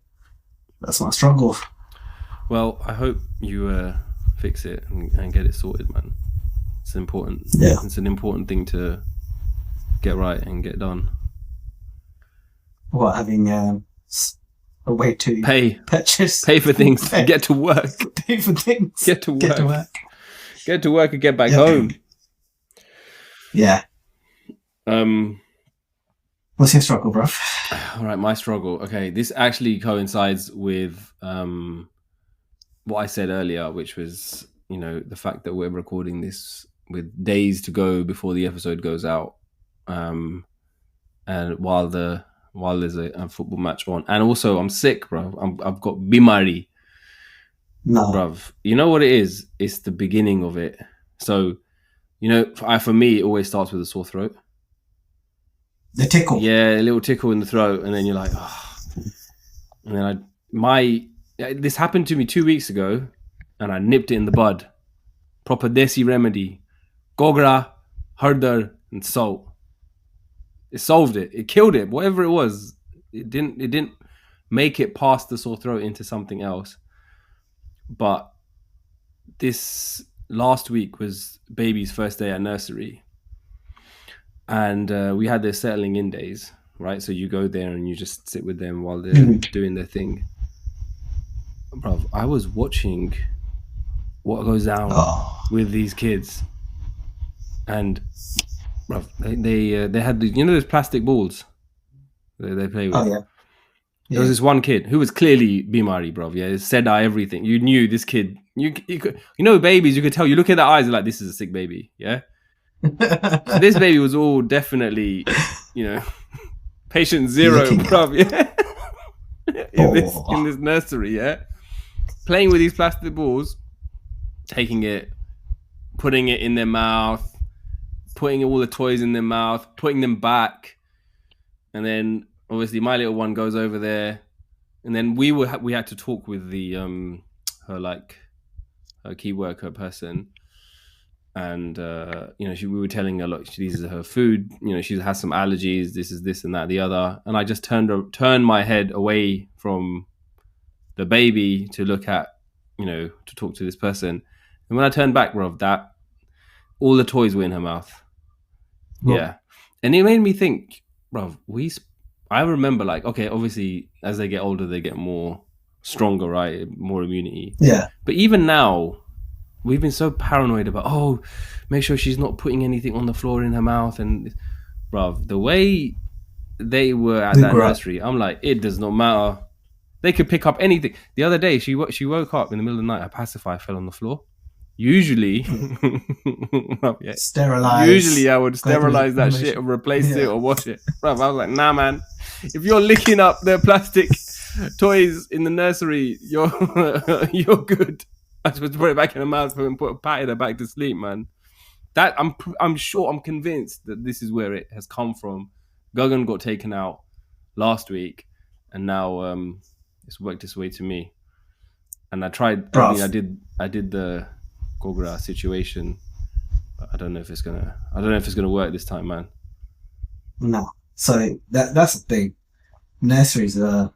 S2: struggle.
S1: Well, I hope you fix it and get it sorted, man. It's important.
S2: Yeah,
S1: it's an important thing to get right and get done.
S2: What, having a way to
S1: pay for things, get to work,
S2: pay for things,
S1: get to work and get back home.
S2: Yeah. What's your struggle, bro?
S1: All right, my struggle. Okay, this actually coincides with what I said earlier, which was you know, the fact that we're recording this with days to go before the episode goes out, and while there's a football match on, and also I'm sick, bro. I've got bimari.
S2: No.
S1: Bruv, you know what it is? It's the beginning of it. So, you know, for me, it always starts with a sore throat.
S2: The tickle.
S1: Yeah, a little tickle in the throat, and then you're like, oh. And then this happened to me 2 weeks ago, and I nipped it in the bud. Proper desi remedy. Gogra, harder, and salt. It solved it. It killed it. Whatever it was, it didn't make it past the sore throat into something else. But this last week was baby's first day at nursery, and we had their settling in days, right? So you go there and you just sit with them while they're doing their thing. Bruv, I was watching what goes down with these kids, and bruv, they had the, you know, those plastic balls they play with.
S2: Oh yeah.
S1: There was this one kid who was clearly bimari, bro. Yeah, said everything. You knew this kid. You know, babies. You could tell. You look at their eyes, like, this is a sick baby. Yeah. So this baby was all definitely, you know, patient zero, bro. Yeah. in this nursery, yeah. Playing with these plastic balls, taking it, putting it in their mouth, putting all the toys in their mouth, putting them back, and then. Obviously, my little one goes over there, and then we had to talk with the her key worker person, and you know, we were telling her, look, these are her food. You know, she has some allergies. This is this and that, the other. And I just turned my head away from the baby to look at, you know, to talk to this person. And when I turned back, bro, that all the toys were in her mouth. Well, yeah, and it made me think, bro, I remember, like, okay, obviously, as they get older, they get more stronger, right? More immunity.
S2: Yeah.
S1: But even now, we've been so paranoid about, make sure she's not putting anything on the floor in her mouth. And, bruv, the way they were at that nursery, I'm like, it does not matter. They could pick up anything. The other day, she woke up in the middle of the night, her pacifier fell on the floor. Usually,
S2: sterilize.
S1: Usually, I would sterilize that shit or replace it or wash it. Bruv, I was like, nah, man. If you're licking up the plastic toys in the nursery, you're good. I supposed to put it back in her mouth and patted her back to sleep, man. That I'm convinced that this is where it has come from. Gagan got taken out last week, and now it's worked its way to me. And I tried. I did the Gogra situation, but I don't know if it's gonna work this time, man.
S2: No. So that's the thing. Nurseries are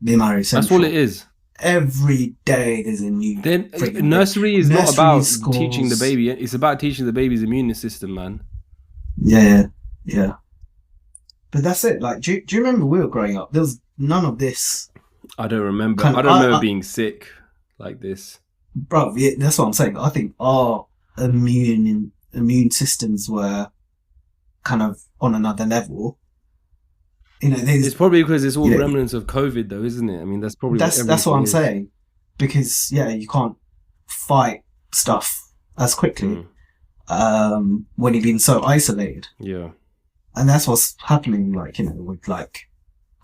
S2: bimari central.
S1: That's all it is.
S2: Every day there's a new.
S1: Then nursery is not about teaching the baby. It's about teaching the baby's immune system, man.
S2: Yeah. But that's it. Like, do you remember we were growing up? There was none of this.
S1: I don't remember. I don't remember being sick like this.
S2: Bro, yeah, that's what I'm saying. I think our immune systems were kind of on another level. You know,
S1: it's probably because it's all remnants of COVID, though, isn't it? I mean, that's probably
S2: that's what I'm saying. Because you can't fight stuff as quickly when you've been so isolated.
S1: Yeah,
S2: and that's what's happening. Like, you know, with like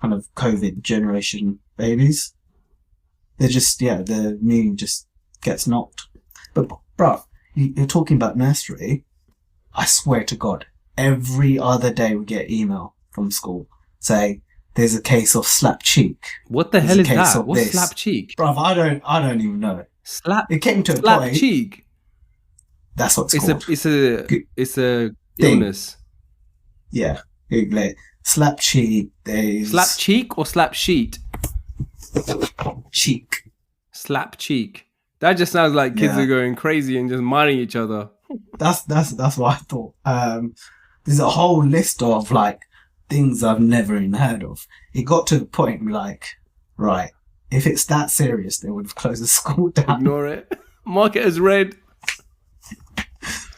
S2: kind of COVID generation babies, they're just the immune just gets knocked. But bruv, you're talking about nursery. I swear to God, every other day we get email from school saying there's a case of slap cheek.
S1: What the hell is that? What's slap cheek?
S2: Bruv, I don't even know.
S1: It came to slap a point. Cheek.
S2: That's what it's called.
S1: It's a illness.
S2: Yeah, Google it. Slap cheek.
S1: Slap cheek or slap sheet?
S2: Cheek.
S1: Slap cheek. That just sounds like kids are going crazy and just marrying each other.
S2: That's what I thought. There's a whole list of like things I've never even heard of. It got to the point like, right, if it's that serious, they would have closed the school down.
S1: Ignore it. Mark it as red.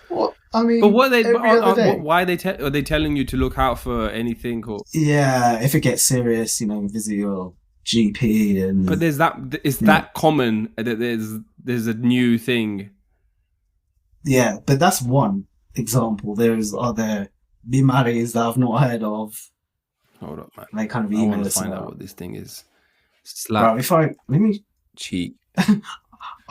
S2: What? I mean,
S1: but why are they telling you to look out for anything? Or
S2: if it gets serious, you know, visit your GP. And
S1: but that common that there's a new thing
S2: Yeah, but that's one example. There's other bimaris that I've not heard of.
S1: Hold up, man.
S2: They kind of
S1: I want
S2: email
S1: to
S2: us
S1: find out
S2: about.
S1: what this thing is.
S2: Bro, let me
S1: cheek.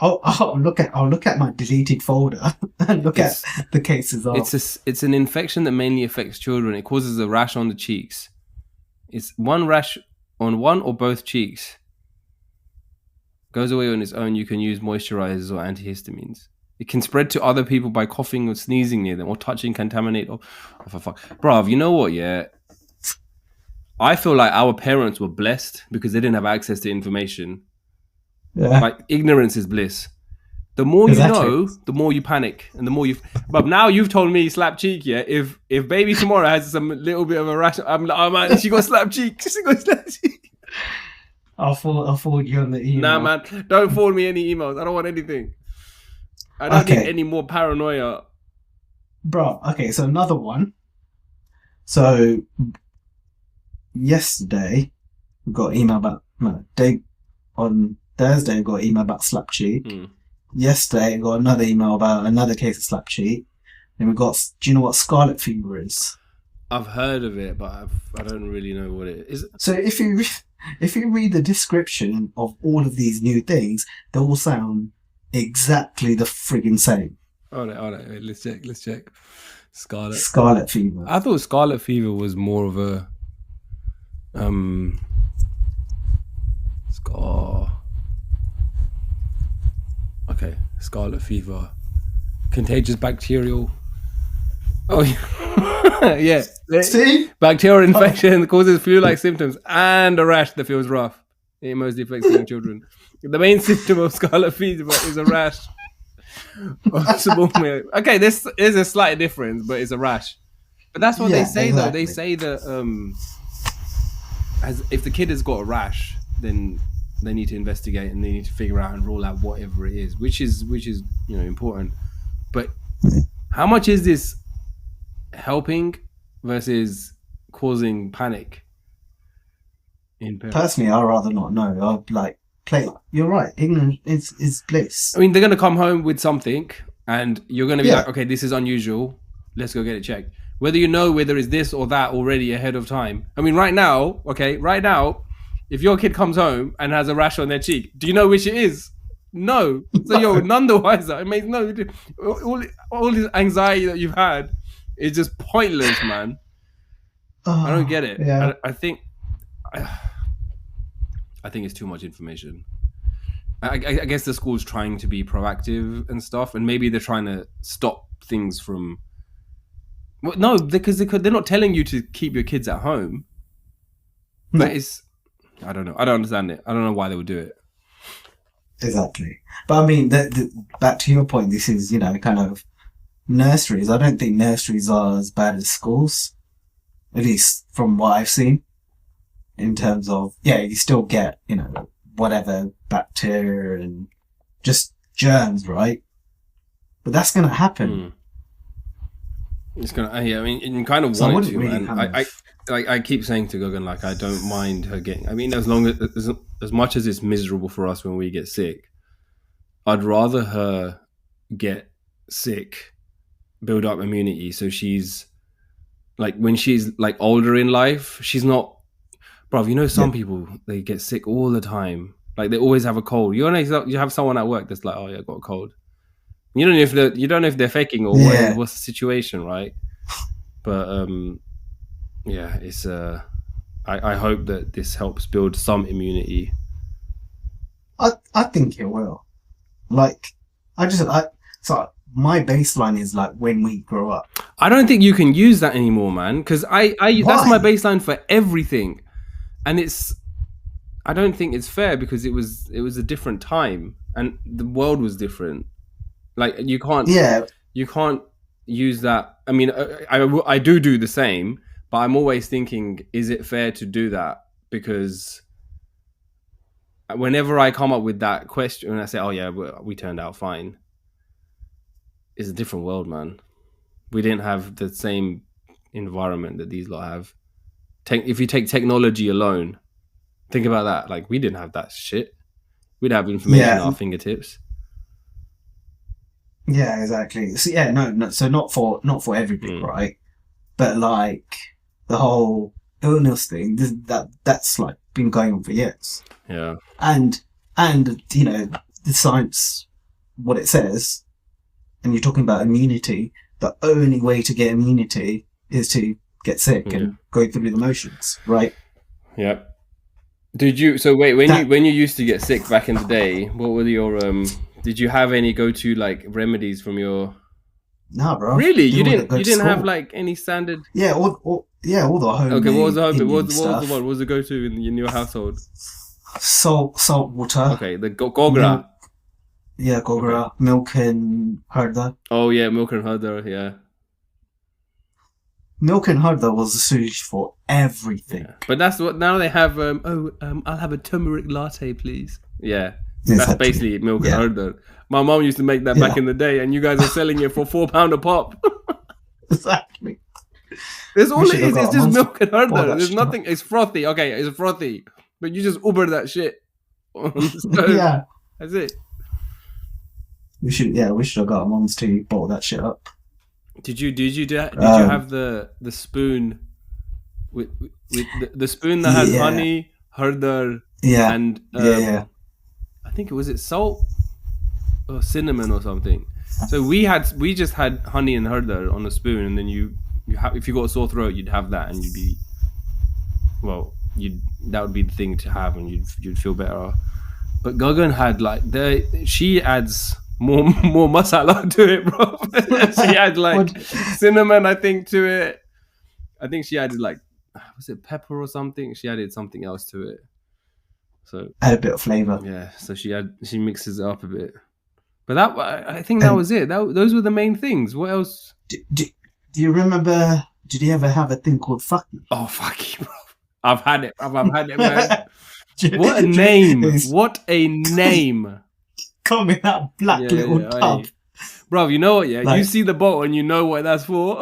S2: I'll look at my deleted folder and look at the cases of.
S1: It's an infection that mainly affects children. It causes a rash on the cheeks. It's one rash on one or both cheeks. Goes away on its own. You can use moisturizers or antihistamines. It can spread to other people by coughing or sneezing near them or touching contaminate. Oh for fuck. Bruv, you know what, yeah? I feel like our parents were blessed because they didn't have access to information.
S2: Yeah.
S1: Like, ignorance is bliss. The more you know, the more you panic, and the more you. But now you've told me slap cheek. Yeah, if baby tomorrow has some little bit of a rash, I'm like, oh man, she got slap cheek. She got slap cheek.
S2: I'll forward you on the email.
S1: Nah, man, don't forward me any emails. I don't want anything. I don't need any more paranoia.
S2: Bro, okay, so another one. So yesterday we got email about on Thursday we got email about slap cheek. Yesterday we got another email about another case of slap cheek. And we got, do you know what scarlet fever is?
S1: I've heard of it, but I don't really know what it is.
S2: So if you read the description of all of these new things, they all sound exactly the friggin' same.
S1: All right. Wait, let's check.
S2: Scarlet fever.
S1: I thought scarlet fever was more of a scarlet fever, contagious bacterial. Oh yeah.
S2: See?
S1: Bacterial infection causes flu-like symptoms and a rash that feels rough. It mostly affects young children. The main symptom of scarlet fever is a rash. Okay, there's a slight difference, but it's a rash. But that's what they say, exactly. Though. They say that as if the kid has got a rash, then they need to investigate and they need to figure out and rule out whatever it is, which is important. But how much is this helping versus causing panic?
S2: Personally, I'd rather not know. You're right. Ignorance is bliss.
S1: I mean, they're going to come home with something and you're going to be like, okay, this is unusual. Let's go get it checked. Whether it's this or that already ahead of time. I mean, right now, if your kid comes home and has a rash on their cheek, do you know which it is? No. So you're none the wiser. It makes no difference. All this anxiety that you've had is just pointless, man. I don't get it.
S2: Yeah.
S1: I think it's too much information. I guess the school's trying to be proactive and stuff, and maybe they're trying to stop things from. Well, no, because they're not telling you to keep your kids at home. But I don't know. I don't understand it. I don't know why they would do it.
S2: Exactly. But I mean, back to your point, this is, kind of nurseries. I don't think nurseries are as bad as schools, at least from what I've seen. In terms of, you still get, whatever bacteria and just germs, right? But that's going to happen.
S1: It's going to, I mean, you kind of want it to, really man. I keep saying to Gogan, like, I don't mind her getting, I mean, as much as it's miserable for us when we get sick, I'd rather her get sick, build up immunity. So she's like, when she's like older in life, she's not, bro, some people, they get sick all the time. Like they always have a cold. You have someone at work that's like, oh yeah, I got a cold. You don't know if they're faking or what's the situation, right? But it's I hope that this helps build some immunity.
S2: I think it will. So my baseline is like when we grow up.
S1: I don't think you can use that anymore, man. Because that's my baseline for everything. And I don't think it's fair because it was a different time and the world was different. Like you can't use that. I mean, I do the same, but I'm always thinking, is it fair to do that? Because whenever I come up with that question and I say, oh yeah, we turned out fine. It's a different world, man. We didn't have the same environment that these lot have. If you take technology alone, think about that. Like we didn't have that shit. We'd have information at our fingertips.
S2: Yeah, exactly. So yeah, no. So not for everything, right? But like the whole illness thing, that's like been going on for years.
S1: Yeah.
S2: And you know the science, what it says, and you're talking about immunity. The only way to get immunity is to get sick and go through the motions, right?
S1: Yeah. Did you? So wait, when you used to get sick back in the day, what were your Did you have any go-to like remedies from your?
S2: Nah, bro.
S1: Really, you didn't have like any standard.
S2: Yeah, all the homemade.
S1: Okay, what was the homemade? What was the
S2: one?
S1: What was the go-to in your household?
S2: Salt water.
S1: Okay, the gogra.
S2: Yeah, gogra, okay. Milk and harda.
S1: Oh yeah, milk and harda. Yeah.
S2: Milk and harda was the solution for everything.
S1: Yeah. But that's what now they have. I'll have a turmeric latte, please. Yeah, that's basically milk and harda. My mom used to make that back in the day, and you guys are selling it for £4 a pop.
S2: Exactly.
S1: That's all it is. It's just milk and harda. There's nothing. It's frothy. Okay, it's frothy, but you just uber that shit.
S2: Yeah,
S1: that's it.
S2: We should have got our moms to bottle that shit up.
S1: Did you have the spoon with the spoon that has honey, harda, and I think it salt or cinnamon or something. So we just had honey and harda on a spoon, and then if you got a sore throat, you'd have that, and that would be the thing to have, and you'd feel better. But Gagan had like she adds more masala to it, bro. She had like cinnamon, I think, to it. I think she added like, was it pepper or something? She added something else to it. So
S2: add a bit of flavor.
S1: Yeah, so she mixes it up a bit. But I think that was it. Those were the main things. What else?
S2: Do you remember? Did you ever have a thing called Faaki?
S1: Oh, Faaki, bro. I've had it, man. What a name! What a name!
S2: Come in that black little tub.
S1: Bro, you know what, yeah? Like, you see the bottle and you know what that's for.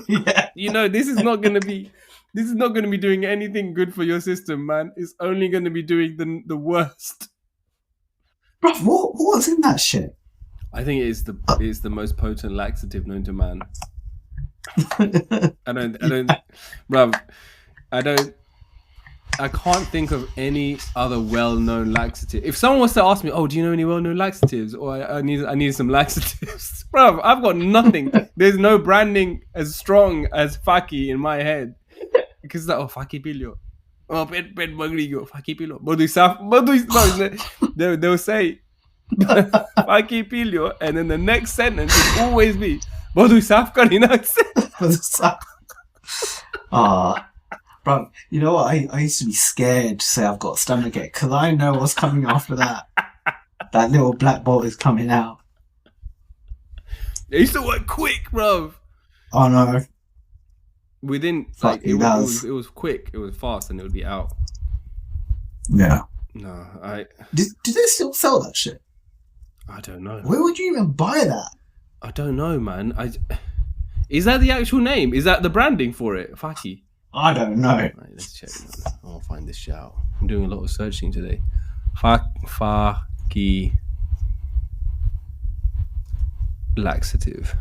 S2: Yeah.
S1: You know, this is not going to be doing anything good for your system, man. It's only going to be doing the worst.
S2: Bro, what's in that shit?
S1: I think it's the most potent laxative known to man. I can't think of any other well-known laxative. If someone was to ask me, "Oh, do you know any well-known laxatives?" or I need some laxatives, bro, I've got nothing. There's no branding as strong as Faaki in my head, because it's like, oh, Faaki pilio, oh, pet magrigo, Faaki pilio, they'll say Faaki pilio, and then the next sentence will always be Bodu saf karina.
S2: Bro, you know what? I used to be scared to say I've got a stomachache because I know what's coming after that. That little black bolt is coming out.
S1: It used to work quick, bro.
S2: Oh no!
S1: Within it was quick. It was fast, and it would be out.
S2: Yeah.
S1: No,
S2: do they still sell that shit?
S1: I don't know.
S2: Where would you even buy that?
S1: I don't know, man. Is that the actual name? Is that the branding for it, Faaki?
S2: I don't know.
S1: Right, let's check. I'll find this shit out. I'm doing a lot of searching today. Faaki laxative.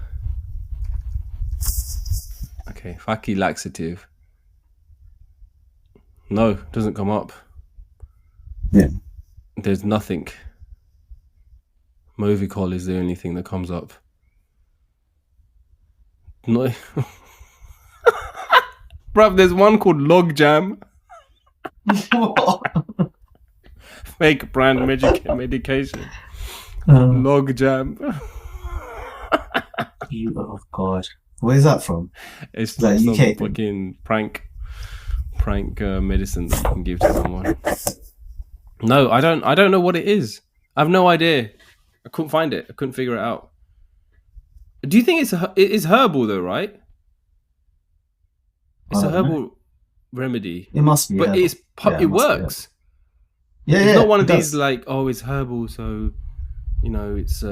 S1: Okay, Faaki laxative. No, doesn't come up.
S2: Yeah.
S1: There's nothing. Movicol is the only thing that comes up. No. Bruv, there's one called Logjam. Fake brand medication. Logjam.
S2: Oh God, where's that from?
S1: It's like some UK fucking prank medicine that you can give to someone. No, I don't know what it is. I have no idea. I couldn't find it. I couldn't figure it out. Do you think it is herbal though, right? It's a herbal remedy.
S2: It must be.
S1: But it works.
S2: Yeah,
S1: it's not one of these like, oh, it's herbal, so it's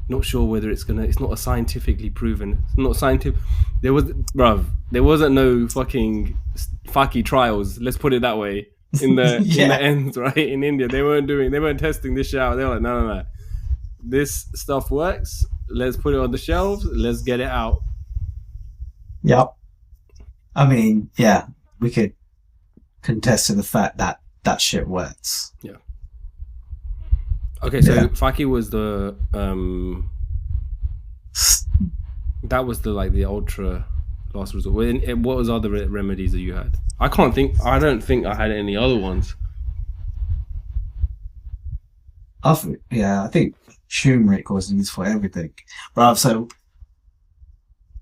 S1: not sure whether it's not a scientifically proven. It's not scientific. There wasn't no fucking Faaki trials. Let's put it that way. In the ends, right? In India, they weren't testing this shit out. They were like, no. this stuff works. Let's put it on the shelves. Let's get it out.
S2: Yep. I mean, yeah, we could contest to the fact that that shit works.
S1: Yeah. Okay, so Faaki was the that was the ultra last resort. What was other remedies that you had? I don't think I had any other ones.
S2: I think turmeric was used for everything. But so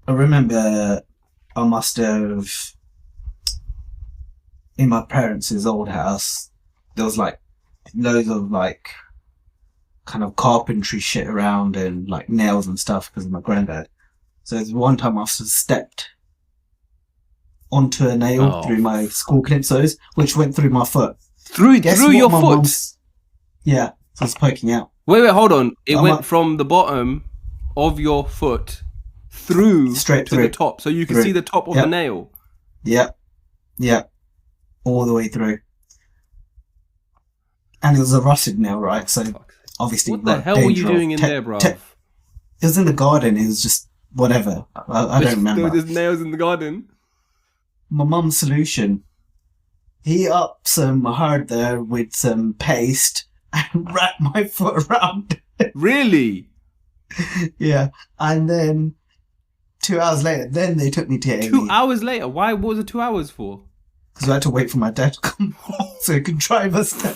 S2: I remember I must have, in my parents' old house, there was like loads of like kind of carpentry shit around and like nails and stuff because of my granddad. So there's one time I must have stepped onto a nail through my school plinthos, which went through my foot.
S1: Through your foot?
S2: Yeah, so it's poking out.
S1: Wait, hold on. It went from the bottom of your foot straight to the top, so you can see the top of the nail.
S2: Yep, all the way through. And it was a rusted nail, right? So obviously,
S1: what the hell were you doing in there, bro?
S2: It was in the garden. It was just whatever. I don't remember.
S1: There were just nails in the garden.
S2: My mum's solution. He up some hardware with some paste and wrapped my foot around it.
S1: Really?
S2: Yeah. And then 2 hours later, then they took me to A&E.
S1: 2 hours later? Why? What was it 2 hours for?
S2: Because I had to wait for my dad to come home so he could drive us there.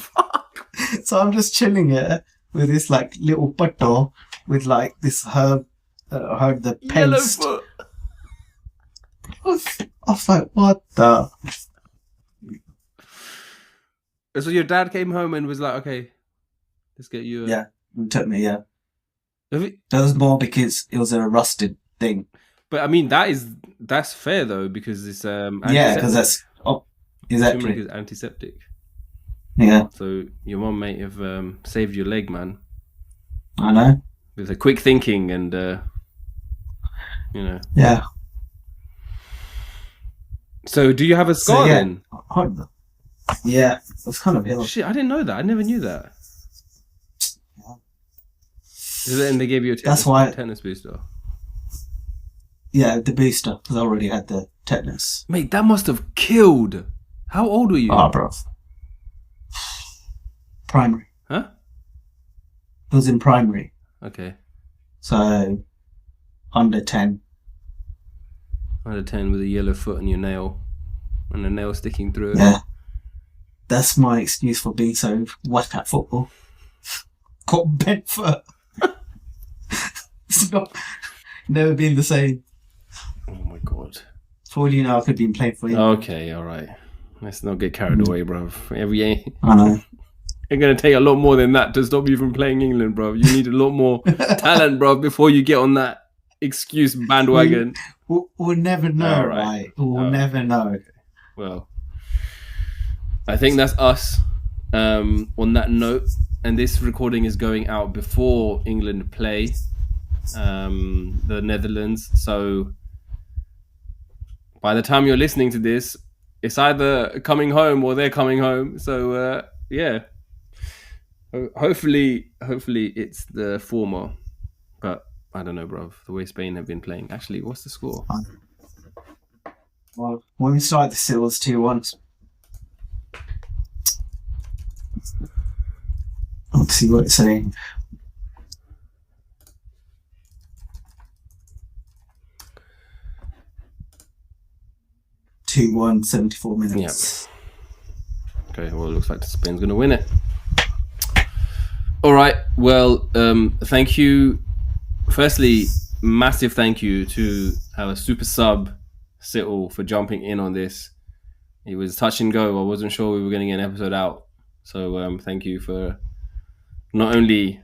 S2: So I'm just chilling here with this like little bottle with like this herb the paste.
S1: Yellow foot.
S2: I was like, what the?
S1: So your dad came home and was like, okay, let's get you.
S2: Yeah, it took me. Yeah, that was more because it was a rusted thing.
S1: But I mean, that's fair though because it's
S2: yeah, because that's exactly
S1: is antiseptic.
S2: Yeah.
S1: So your mom may have saved your leg, man.
S2: I know.
S1: With a quick thinking and
S2: Yeah.
S1: So do you have a scar then?
S2: Yeah, it was kind of ill.
S1: Shit, I didn't know that. I never knew that. Yeah. And they gave you a tetanus booster.
S2: Yeah, the booster, because I already had the tetanus.
S1: Mate, that must have killed. How old were you?
S2: Oh, bro. Primary.
S1: Huh?
S2: It was in primary.
S1: Okay.
S2: So, under 10.
S1: Under 10 with a yellow foot and your nail. And a nail sticking through it.
S2: Yeah. That's my excuse for being so whack at football. Got bent foot. It's never been the same.
S1: Oh my god.
S2: For all you know, I could be playing for you.
S1: Okay, alright. Let's not get carried away, bro.
S2: I know.
S1: It's going to take a lot more than that to stop you from playing England, bro. You need a lot more talent, bro, before you get on that excuse bandwagon.
S2: We'll never know, right? We'll never know.
S1: Okay. Well, I think that's us on that note. And this recording is going out before England play the Netherlands. So by the time you're listening to this, it's either coming home or they're coming home. So, yeah. Hopefully it's the former. But I don't know, bro. The way Spain have been playing. Actually, what's the score?
S2: Well, when we started the Situl was 2-1. Let's see what it's saying. Two 1, 74 minutes.
S1: Yeah. Okay, well, it looks like Spain's going to win it. All right. Well, thank you. Firstly, massive thank you to our super sub, Situl, for jumping in on this. It was touch and go. I wasn't sure we were going to get an episode out. So thank you for not only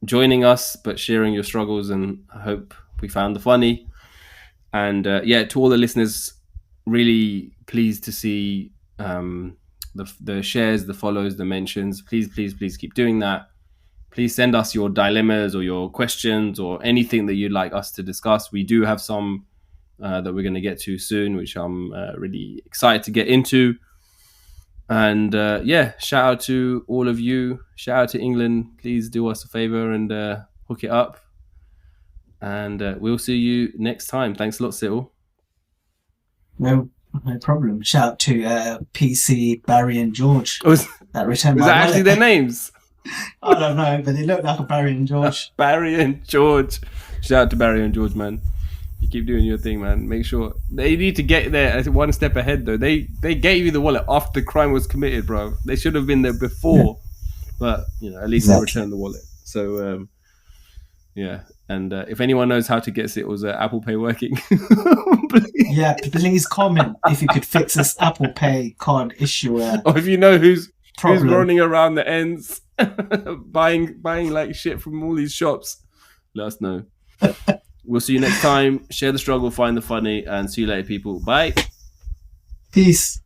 S1: joining us, but sharing your struggles. And I hope we found the funny. And yeah, to all the listeners, really pleased to see the shares, the follows, the mentions. Please keep doing that. Please send us your dilemmas or your questions or anything that you'd like us to discuss. We do have some that we're going to get to soon, which I'm really excited to get into. And yeah, shout out to all of you. Shout out to England. Please do us a favor and hook it up, and we'll see you next time. Thanks a lot, Situl.
S2: No problem. Shout out to PC, Barry and George. That returned my
S1: was that
S2: wallet.
S1: actually their names?
S2: I don't know, but they look like a Barry and George.
S1: Barry and George. Shout out to Barry and George, man. You keep doing your thing, man. Make sure they need to get there one step ahead, though. They gave you the wallet after the crime was committed, bro. They should have been there before, but at least they returned the wallet. So, yeah. And if anyone knows how to get Situl's Apple Pay working,
S2: please comment if you could fix this Apple Pay card issuer.
S1: Or if you know who's running around the ends, buying like shit from all these shops, let us know. We'll see you next time. Share the struggle, find the funny, and see you later, people. Bye.
S2: Peace.